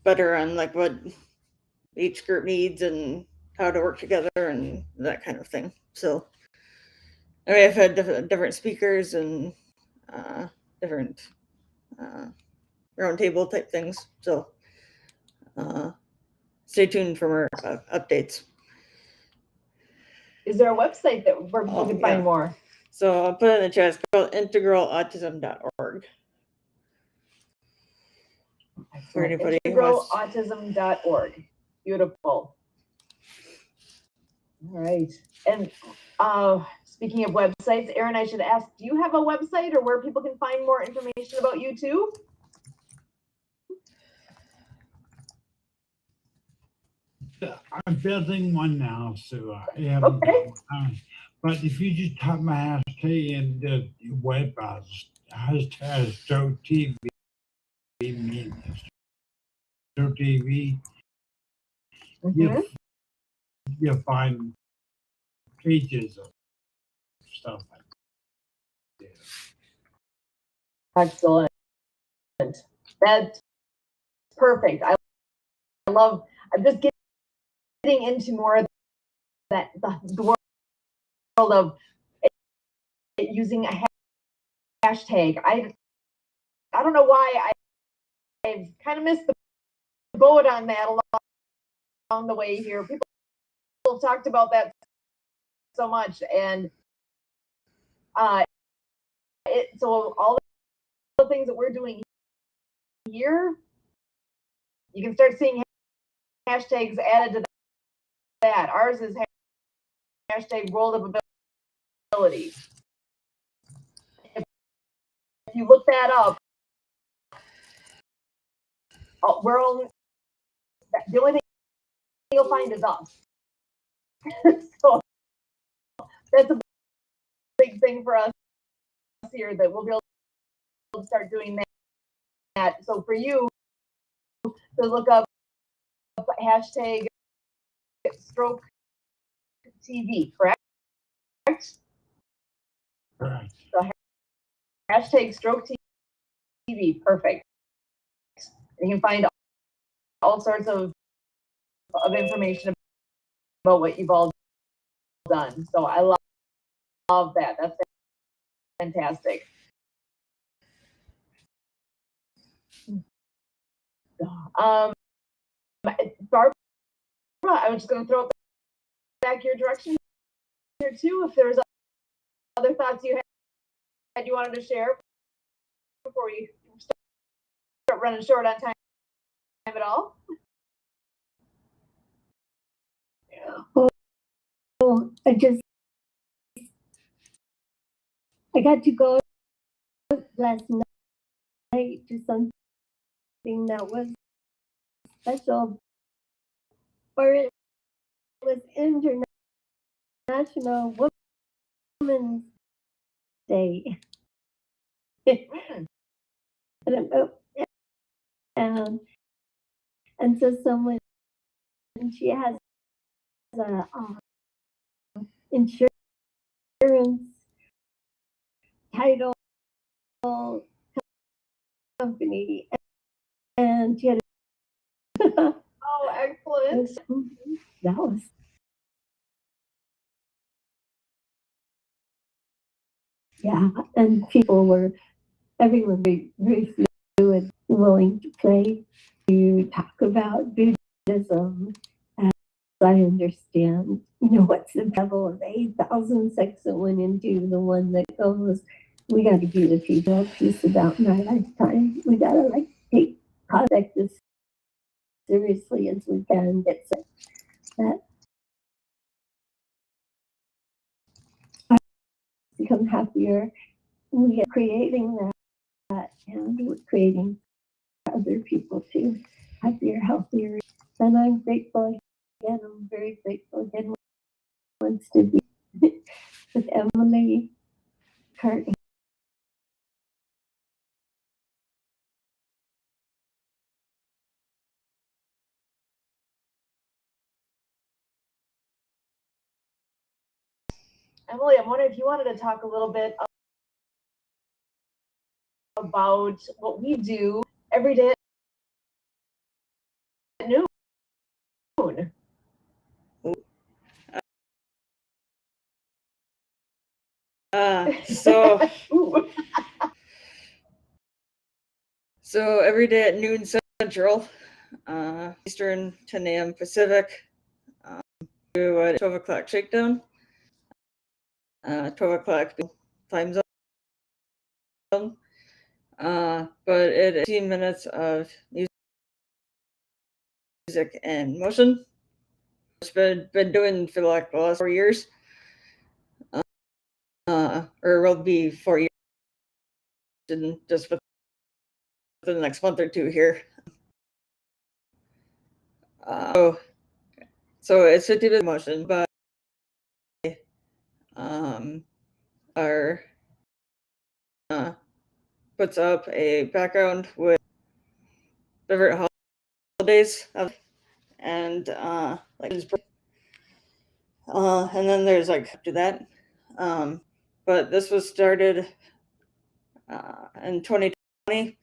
better on like what each group needs and how to work together and that kind of thing. So I mean, I've had different speakers and different round table type things. So stay tuned for more updates. Is there a website where people can find more? So I'll put it in the chat. It's called integralautism.org. For anybody integralautism.org. Beautiful. All right. And speaking of websites, Erin, I should ask, do you have a website or where people can find more information about you too? I'm building one now, so okay. But if you just type my hashtag in the web browser, hashtag Stroke TV, Stroke TV, you'll find pages of stuff I do. Excellent. That's perfect. I'm just getting into more of that, the world of using a hashtag. I don't know why I've kind of missed the boat on that along the way here. People have talked about that so much, and so all the things that we're doing here, you can start seeing hashtags added to that. Ours is hashtag World of Ability. If you look that up, we're only, the only thing you'll find is us. So that's a big thing for us here, that we'll be able to start doing that. So for you to look up hashtag stroke TV, correct? Correct. So hashtag stroke TV, perfect. You can find all sorts of information about what you've all done. So I love that. That's fantastic. Barbara, I was just going to throw it back your direction here too. If there's other thoughts you had you wanted to share before we start running short on time at all. Oh, I got to go last night to something that was special, or it was International Women's Day. I don't know. And so someone, she has a insurance title company, and she had Oh, excellent. that was and everyone very fluid, willing to play, to talk about Buddhism. As I understand, what's the level of 8,006 that went into the one that goes, we got to be the people piece about in our lifetime. We got to take contact as seriously as we can. Get that become happier. We are creating that, and we're creating for other people too, happier, healthier. And I'm grateful again. I'm very grateful again. Wants to be with Emily Cartney. Emily, I'm wondering if you wanted to talk a little bit about what we do every day at noon. So every day at noon Central, Eastern, 10 a.m. Pacific, do a 12 o'clock shakedown. 12 o'clock time zone. But it is 15 minutes of music and motion. It's been doing for the last 4 years. Or will be 4 years, and just within the next month or two here. So it's 50 minutes of motion, but our puts up a background with favorite holidays and and then there's after that but this was started in 2020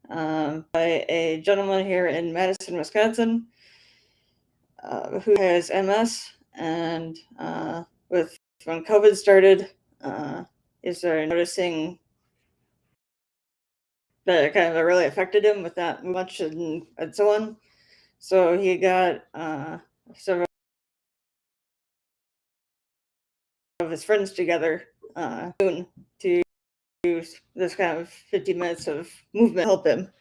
by a gentleman here in Madison, Wisconsin, who has MS, and when COVID started, he started noticing that it kind of really affected him with not much and so on. So he got several of his friends together to do this kind of 50 minutes of movement help him.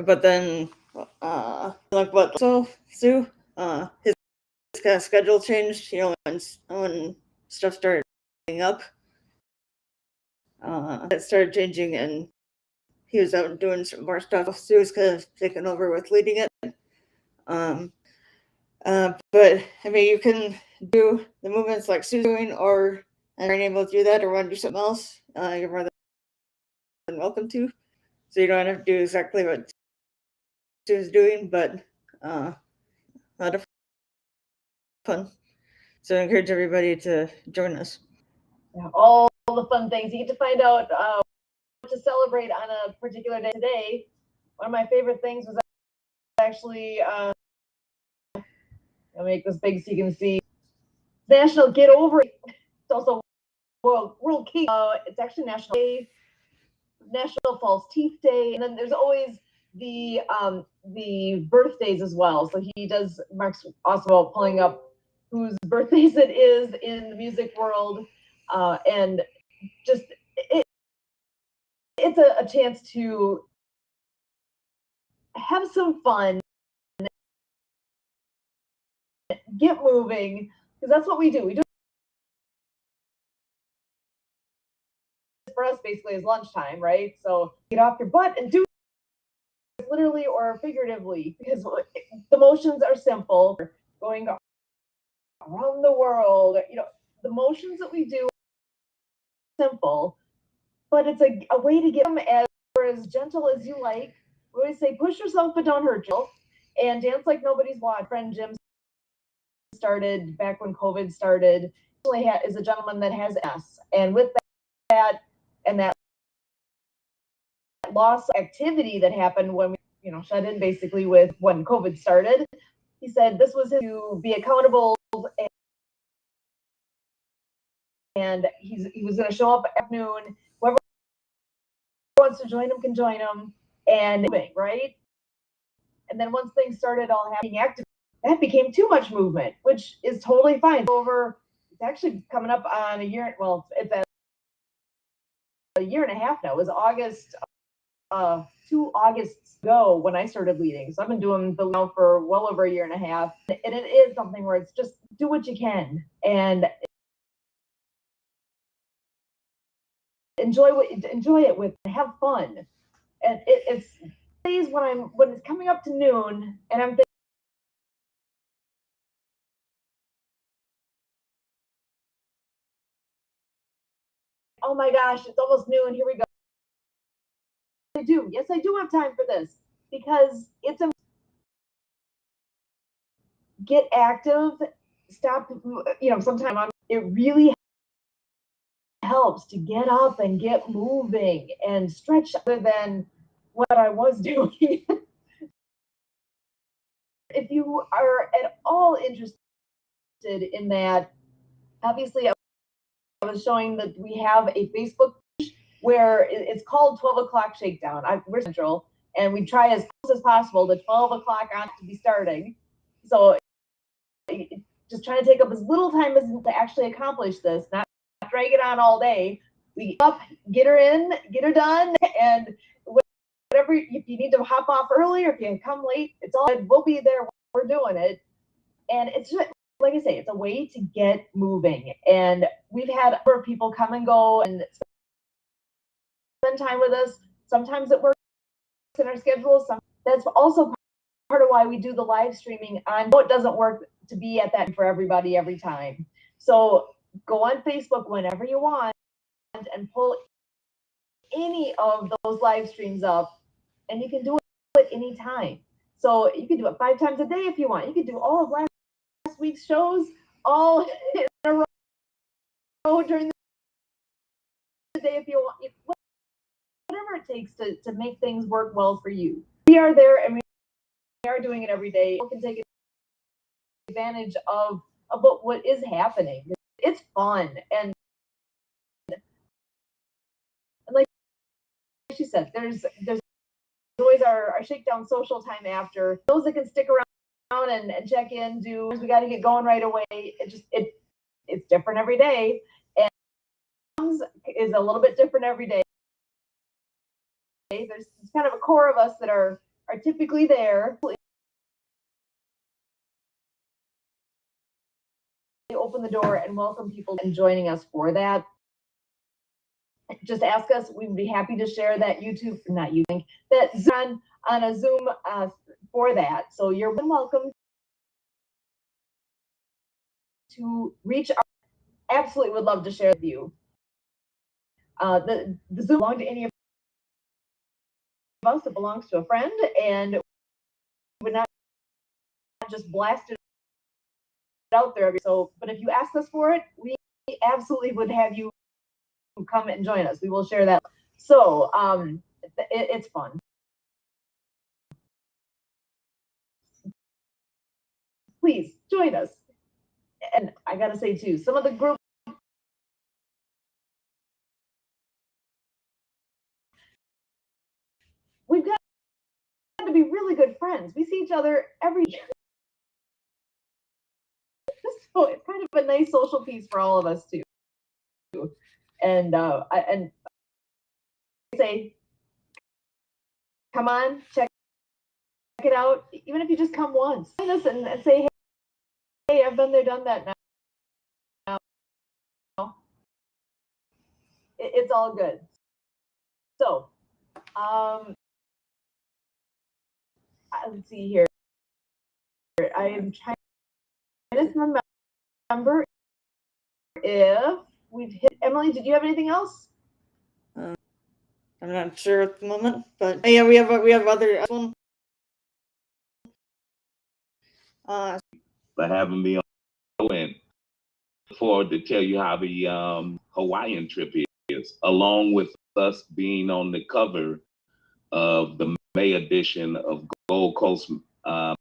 But then, like what Sue, his kind of schedule changed. When stuff started up, it started changing, and he was out doing some more stuff. Sue was kind of taking over with leading it. But I mean, you can do the movements like Sue's doing, or and you're able to do that, or want to do something else. You're more than welcome to. So you don't have to do exactly what Sue's doing, but a lot of fun. So I encourage everybody to join us. Yeah, all the fun things. You get to find out what to celebrate on a particular day today. One of my favorite things was actually, I'll make this big so you can see, National Get Over It. It's also World Cake. It's actually National False Teeth Day, and then there's always the birthdays as well. So Mark's awesome about pulling up whose birthdays it is in the music world, and just it's a chance to have some fun, get moving, because that's what we do. We do it for us basically is lunchtime, right? So get off your butt and do it literally or figuratively, because the motions are simple. Going around the world, the motions that we do are simple, but it's a way to get them as gentle as you like. We always say push yourself but don't hurt yourself, and dance like nobody's watching. Friend Jim started back when COVID started. Is a gentleman that has MS, and with that and that loss activity that happened when we shut in basically with when COVID started, he said this was to be accountable, and he was going to show up at noon. Whoever wants to join him can join him, and right. And then once things started all happening active, that became too much movement, which is totally fine. It's actually coming up on a year. Well, it's a year and a half now. It was August, 2 Augusts ago when I started leading. So I've been doing the now for well over a year and a half. And it is something where it's just do what you can and enjoy it with, have fun. And it's days when it's coming up to noon and I'm thinking, oh my gosh, it's almost noon. Here we go. Yes, I do have time for this because it's a get active. Stop. Sometimes it really helps to get up and get moving and stretch other than what I was doing. If you are at all interested in that, obviously I was showing that we have a Facebook page where it's called 12 o'clock shakedown. We're central and we try as close as possible the 12 o'clock on to be starting. So just trying to take up as little time as to actually accomplish this, not drag it on all day. We get up, get her in, get her done, and whatever, if you need to hop off early or if you come late, it's all good. We'll be there. We're doing it. And it's just, like I say, it's a way to get moving. And we've had a number of people come and go and spend time with us. Sometimes it works in our schedule. That's also part of why we do the live streaming. I know it doesn't work to be at that for everybody every time. So go on Facebook whenever you want and pull any of those live streams up, and you can do it anytime. So you can do it 5 times a day if you want. You can do all of last week's shows all in a row during the day if you want, whatever it takes to make things work well for you. We are there and we are doing it every day. We can take advantage of what is happening. It's fun. And like she said, there's always our shakedown social time after. Those that can stick around and check in, we got to get going right away. It's different every day. And is a little bit different every day. There's kind of a core of us that are typically there. Open the door and welcome people and joining us for that. Just ask us. We'd be happy to share that that Zoom on a Zoom for that. So you're welcome to reach out. Absolutely would love to share with you. The Zoom belongs to any of us. It belongs to a friend, and we would not just blast it out there. So, but if you ask us for it, we absolutely would have you come and join us. We will share that. So it's fun. Please join us. And I gotta say too, some of the group we've got to be really good friends. We see each other every year. So it's kind of a nice social piece for all of us too. And I say, come on, check it out. Even if you just come once, join us and say, hey, I've been there, done that now. It's all good. So, let's see here. I am trying to remember if we've hit. Emily, did you have anything else? I'm not sure at the moment, but yeah, we have other one. For having me on, and look forward to tell you how the Hawaiian trip is, along with us being on the cover of the May edition of Gold Coast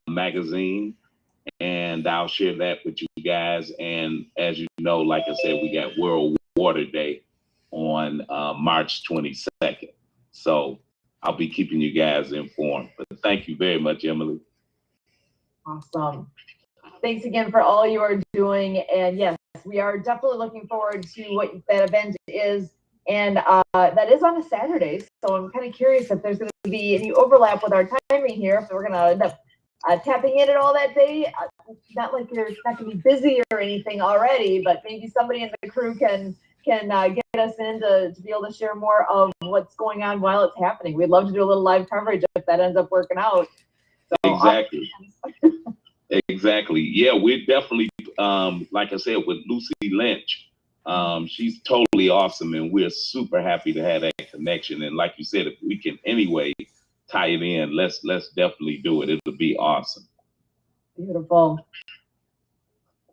magazine. And I'll share that with you guys. And as you know, like I said, we got World Water Day on March 22nd. So I'll be keeping you guys informed. But thank you very much, Emily. Awesome. Thanks again for all you are doing. And yes, we are definitely looking forward to what that event is. And that is on a Saturday. So I'm kind of curious if there's going to be any overlap with our timing here. If we're going to end up tapping in at all that day. Not like you're not going to be busy or anything already, but maybe somebody in the crew can get us in to be able to share more of what's going on while it's happening. We'd love to do a little live coverage if that ends up working out. So, exactly. Exactly. Yeah, we're definitely, like I said, with Lucy Lynch. She's totally awesome, and we're super happy to have that connection. And like you said, if we can anyway tie it in, let's definitely do it. It'll be awesome. Beautiful.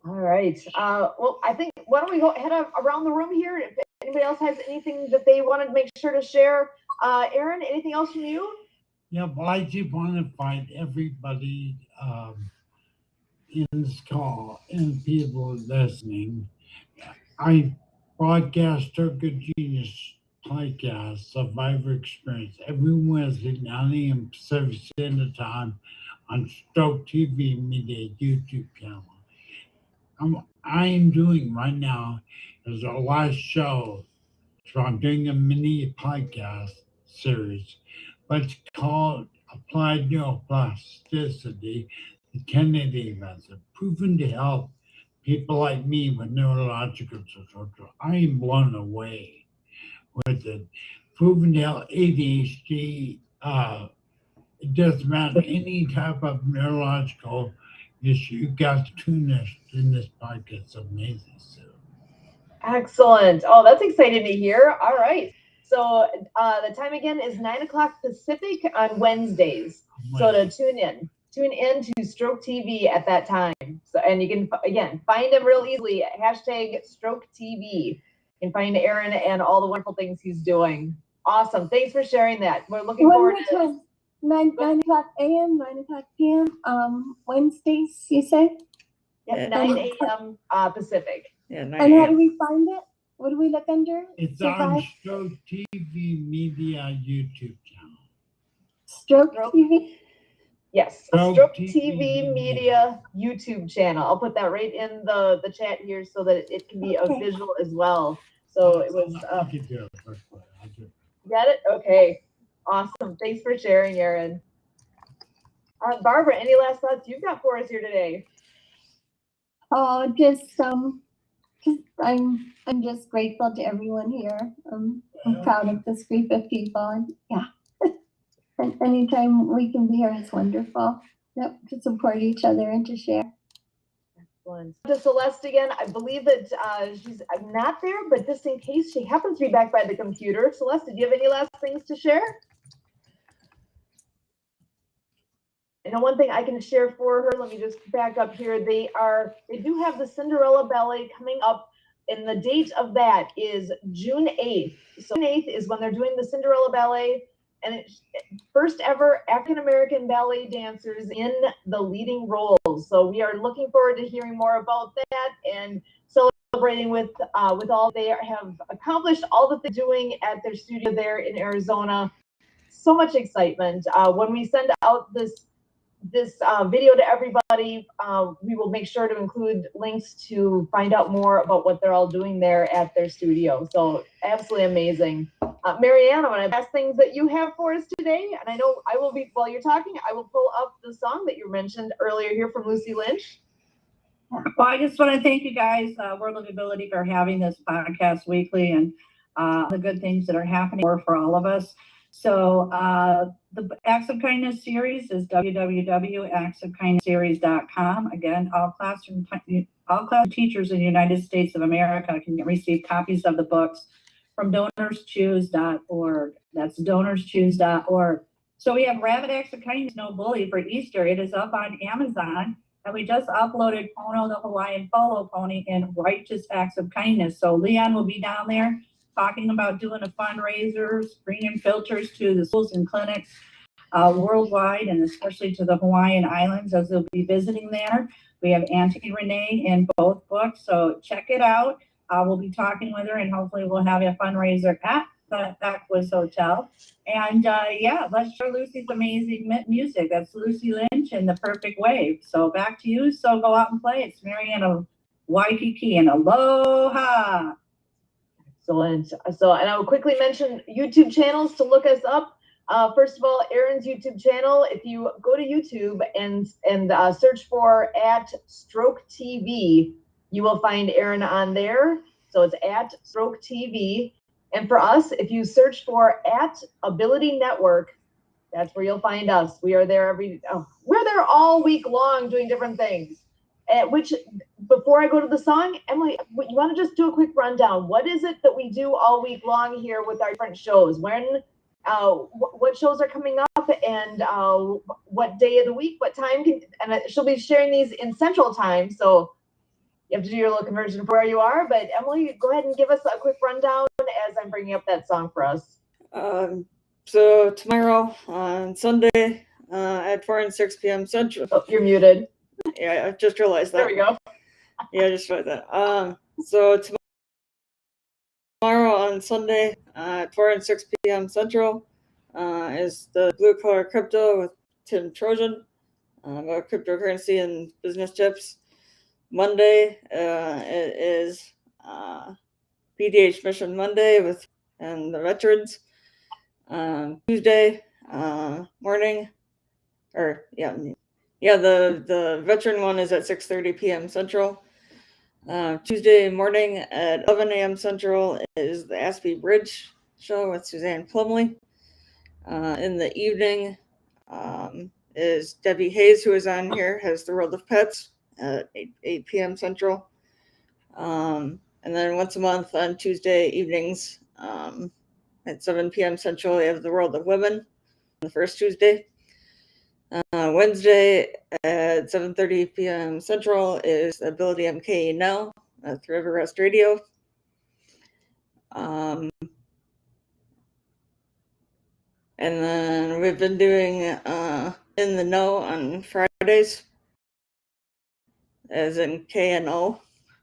All right. Well, I think why don't we go head around the room here? If anybody else has anything that they want to make sure to share, Aaron, anything else from you? Yeah, well, I just want to invite everybody in this call and people listening. I broadcast Circuit Genius podcast, Survivor Experience, every Wednesday, 9 a.m. Pacific Standard Time on Stroke TV Media YouTube channel. I'm doing right now is our last show. So I'm doing a mini podcast series, but it's called Applied Neuroplasticity, the Kennedy Method, proven to help people like me with neurological disorders. I am blown away with it. Proven to help ADHD. It doesn't matter any type of neurological issue. You got to tune this in this podcast. It's amazing. So. Excellent. Oh, that's exciting to hear. All right. So the time again is 9 o'clock Pacific on Wednesdays. So to tune in. tune in to Stroke TV at that time. So, and you can, again, find him real easily at hashtag Stroke TV. You can find Aaron and all the wonderful things he's doing. Awesome. Thanks for sharing that. We're looking One forward more to time. 9 o'clock a.m., 9 o'clock p.m. Wednesdays, you say? Yep, Yeah. 9 a.m. Pacific. Yeah, 9 And how a.m. do we find it? What do we look under? It's So on guys, Stroke TV Media YouTube channel. Stroke Stroke. TV. Yes, Stroke Stroke TV TV Media YouTube channel. I'll put that right in the chat here so that it can be a Okay. visual as well. So it was, I could do it first. I'll do it. got it? Okay, awesome. Thanks for sharing, Aaron. Barbara, any last thoughts you've got for us here today? Oh, just I'm just grateful to everyone here. I'm proud of this group of people, and yeah, and anytime we can be here is wonderful. Yep, to support each other and to share. Excellent. To Celeste again, I believe that she's not there, but just in case she happens to be back by the computer. Celeste, did you have any last things to share? I know one thing I can share for her. Let me just back up here. They do have the Cinderella Ballet coming up, and the date of that is June 8th. So June 8th is when they're doing the Cinderella Ballet, and it's first ever African American ballet dancers in the leading roles. So we are looking forward to hearing more about that and celebrating with all they have accomplished, all that they're doing at their studio there in Arizona. So much excitement. When we send out this video to everybody, we will make sure to include links to find out more about what they're all doing there at their studio. So absolutely amazing. Marianne, I'm going to ask things that you have for us today. And I know I will be, while you're talking, I will pull up the song that you mentioned earlier here from Lucy Lynch. Well, I just want to thank you guys, World of Ability, for having this podcast weekly and the good things that are happening for all of us. So the Acts of Kindness series is www.actsofkindnessseries.com. Again, all classroom teachers in the United States of America can receive copies of the books from donorschoose.org. That's donorschoose.org. So we have Rabbit Acts of Kindness, No Bully for Easter. It is up on Amazon. And we just uploaded Pono, the Hawaiian Polo Pony, and Righteous Acts of Kindness. So Leon will be down there talking about doing a fundraiser, bringing filters to the schools and clinics worldwide, and especially to the Hawaiian Islands as they'll be visiting there. We have Auntie Renee in both books, so check it out. We'll be talking with her, and hopefully we'll have a fundraiser at the Aquas Hotel. And yeah, let's share Lucy's amazing music. That's Lucy Lynch and The Perfect Wave. So back to you. So go out and play. It's Marianne of Waikiki, and aloha. Excellent. So, and I will quickly mention YouTube channels to look us up. First of all, Aaron's YouTube channel. If you go to YouTube and search for @Stroke TV, you will find Aaron on there. So it's @Stroke TV. And for us, if you search for @Ability Network, that's where you'll find us. We are there we're there all week long doing different things. Which, before I go to the song, Emily, you want to just do a quick rundown? What is it that we do all week long here with our different shows? When, what shows are coming up, and what day of the week, what time? And she'll be sharing these in Central Time, so you have to do your little conversion for where you are. But Emily, go ahead and give us a quick rundown as I'm bringing up that song for us. So tomorrow on Sunday at 4 and 6 p.m. Central. Oh, you're muted. Yeah, I just realized that. There we go. Yeah, I just realized that. So tomorrow on Sunday at 4 and 6 p.m. Central is the Blue Collar Crypto with Tim Trojan about cryptocurrency and business tips. Monday it is PDH Mission Monday and the veterans. Tuesday morning, the veteran one is at 6:30 p.m. Central. Tuesday morning at 11 a.m. Central is the Aspie Bridge show with Suzanne Plumley. In the evening is Debbie Hayes, who is on here, has The World of Pets at 8 p.m. Central. And then once a month on Tuesday evenings at 7 p.m. Central, we have The World of Women, the first Tuesday. Wednesday at 7:30 p.m. Central is Ability MK Now through River Rest Radio. And then we've been doing In the Know on Fridays, as in KNO,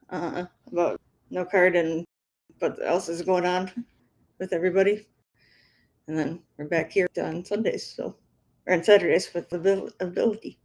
about no card and what else is going on with everybody. And then we're back here on Sundays, or on Saturdays with Ability.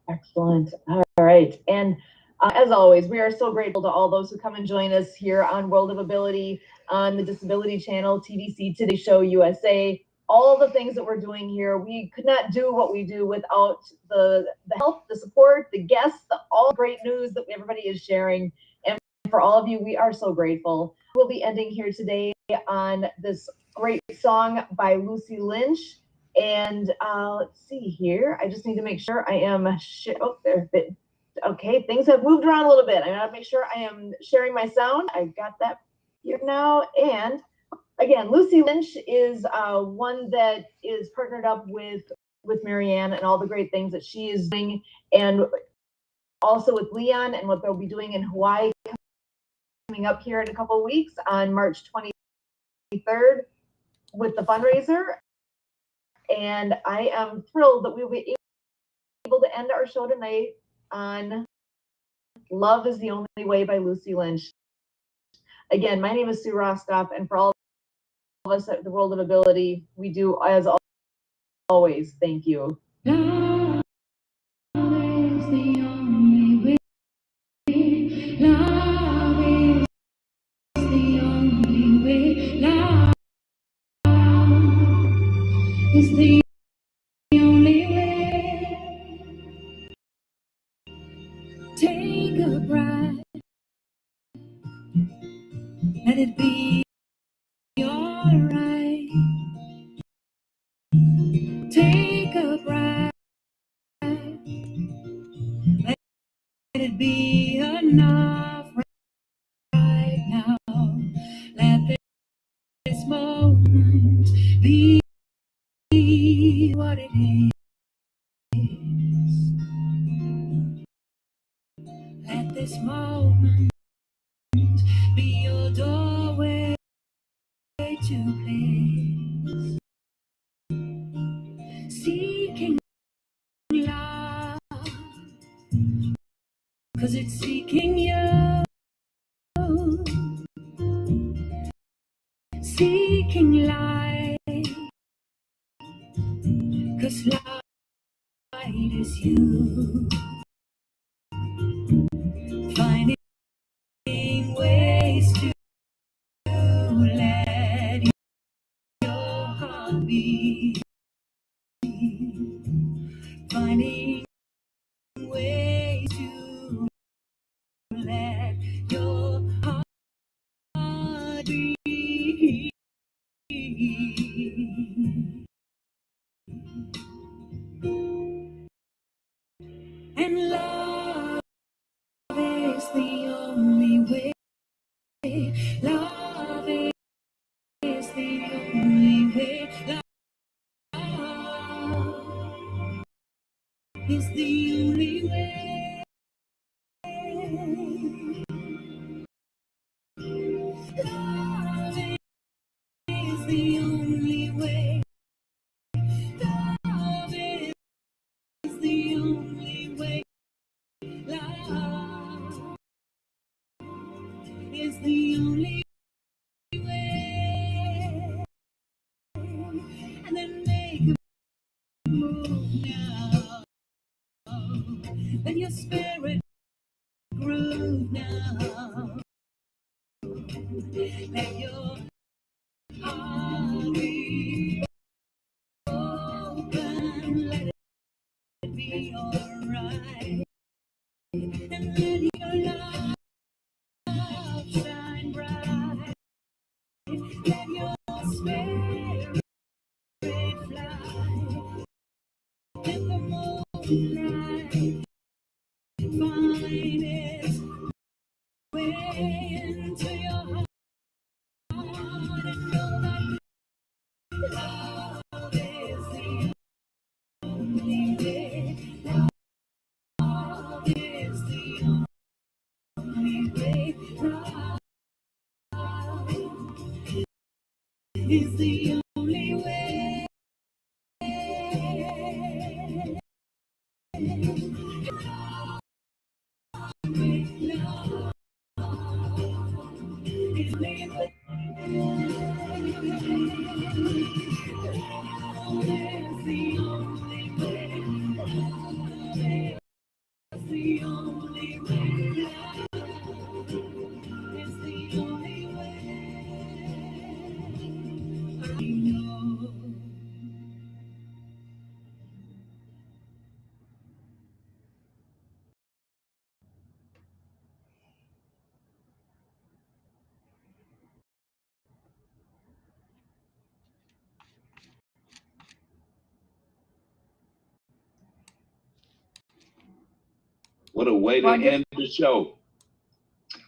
Excellent. All right. And as always, we are so grateful to all those who come and join us here on World of Ability, on the Disability Channel, TVC, Today Show USA, all the things that we're doing here. We could not do what we do without the help, the support, the guests, all great news that everybody is sharing. And for all of you, we are so grateful. We'll be ending here today on this great song by Lucy Lynch. And let's see here. I just need to make sure I am. Okay, things have moved around a little bit. I gotta make sure I am sharing my sound. I got that here now. And again, Lucy Lynch is one that is partnered up with Marianne and all the great things that she is doing, and also with Leon and what they'll be doing in Hawaii coming up here in a couple of weeks on March 23rd with the fundraiser. And I am thrilled that we will be able to end our show tonight on Love is the Only Way by Lucy Lynch. Again, my name is Sue Roskoff, and for all of us at the World of Ability, we do, as always, thank you. Love is the only way. Love is the only way. Love is the only way. Take a breath. Let it be alright. Take a breath. Let it be enough right now. Let this moment be what it is. Let this moment be your doorway to place. Seeking love, 'cause it's seeking you. Seeking light, 'cause light is you. Finding ways to let your heart beat. Finding ways to let your heart beat. And love is the only way. Love is the only way. Love is the only way. Love is the only way. Love is the only way. Love is the only way. And then make a move now. Let your spirit groove now. Let your heart be open. Let it be alright. And let your love shine bright. Let your spirit fly. Let the moonlight find its way into your heart. And know that love is the Is the only way. What a way to Well, I just- end the show.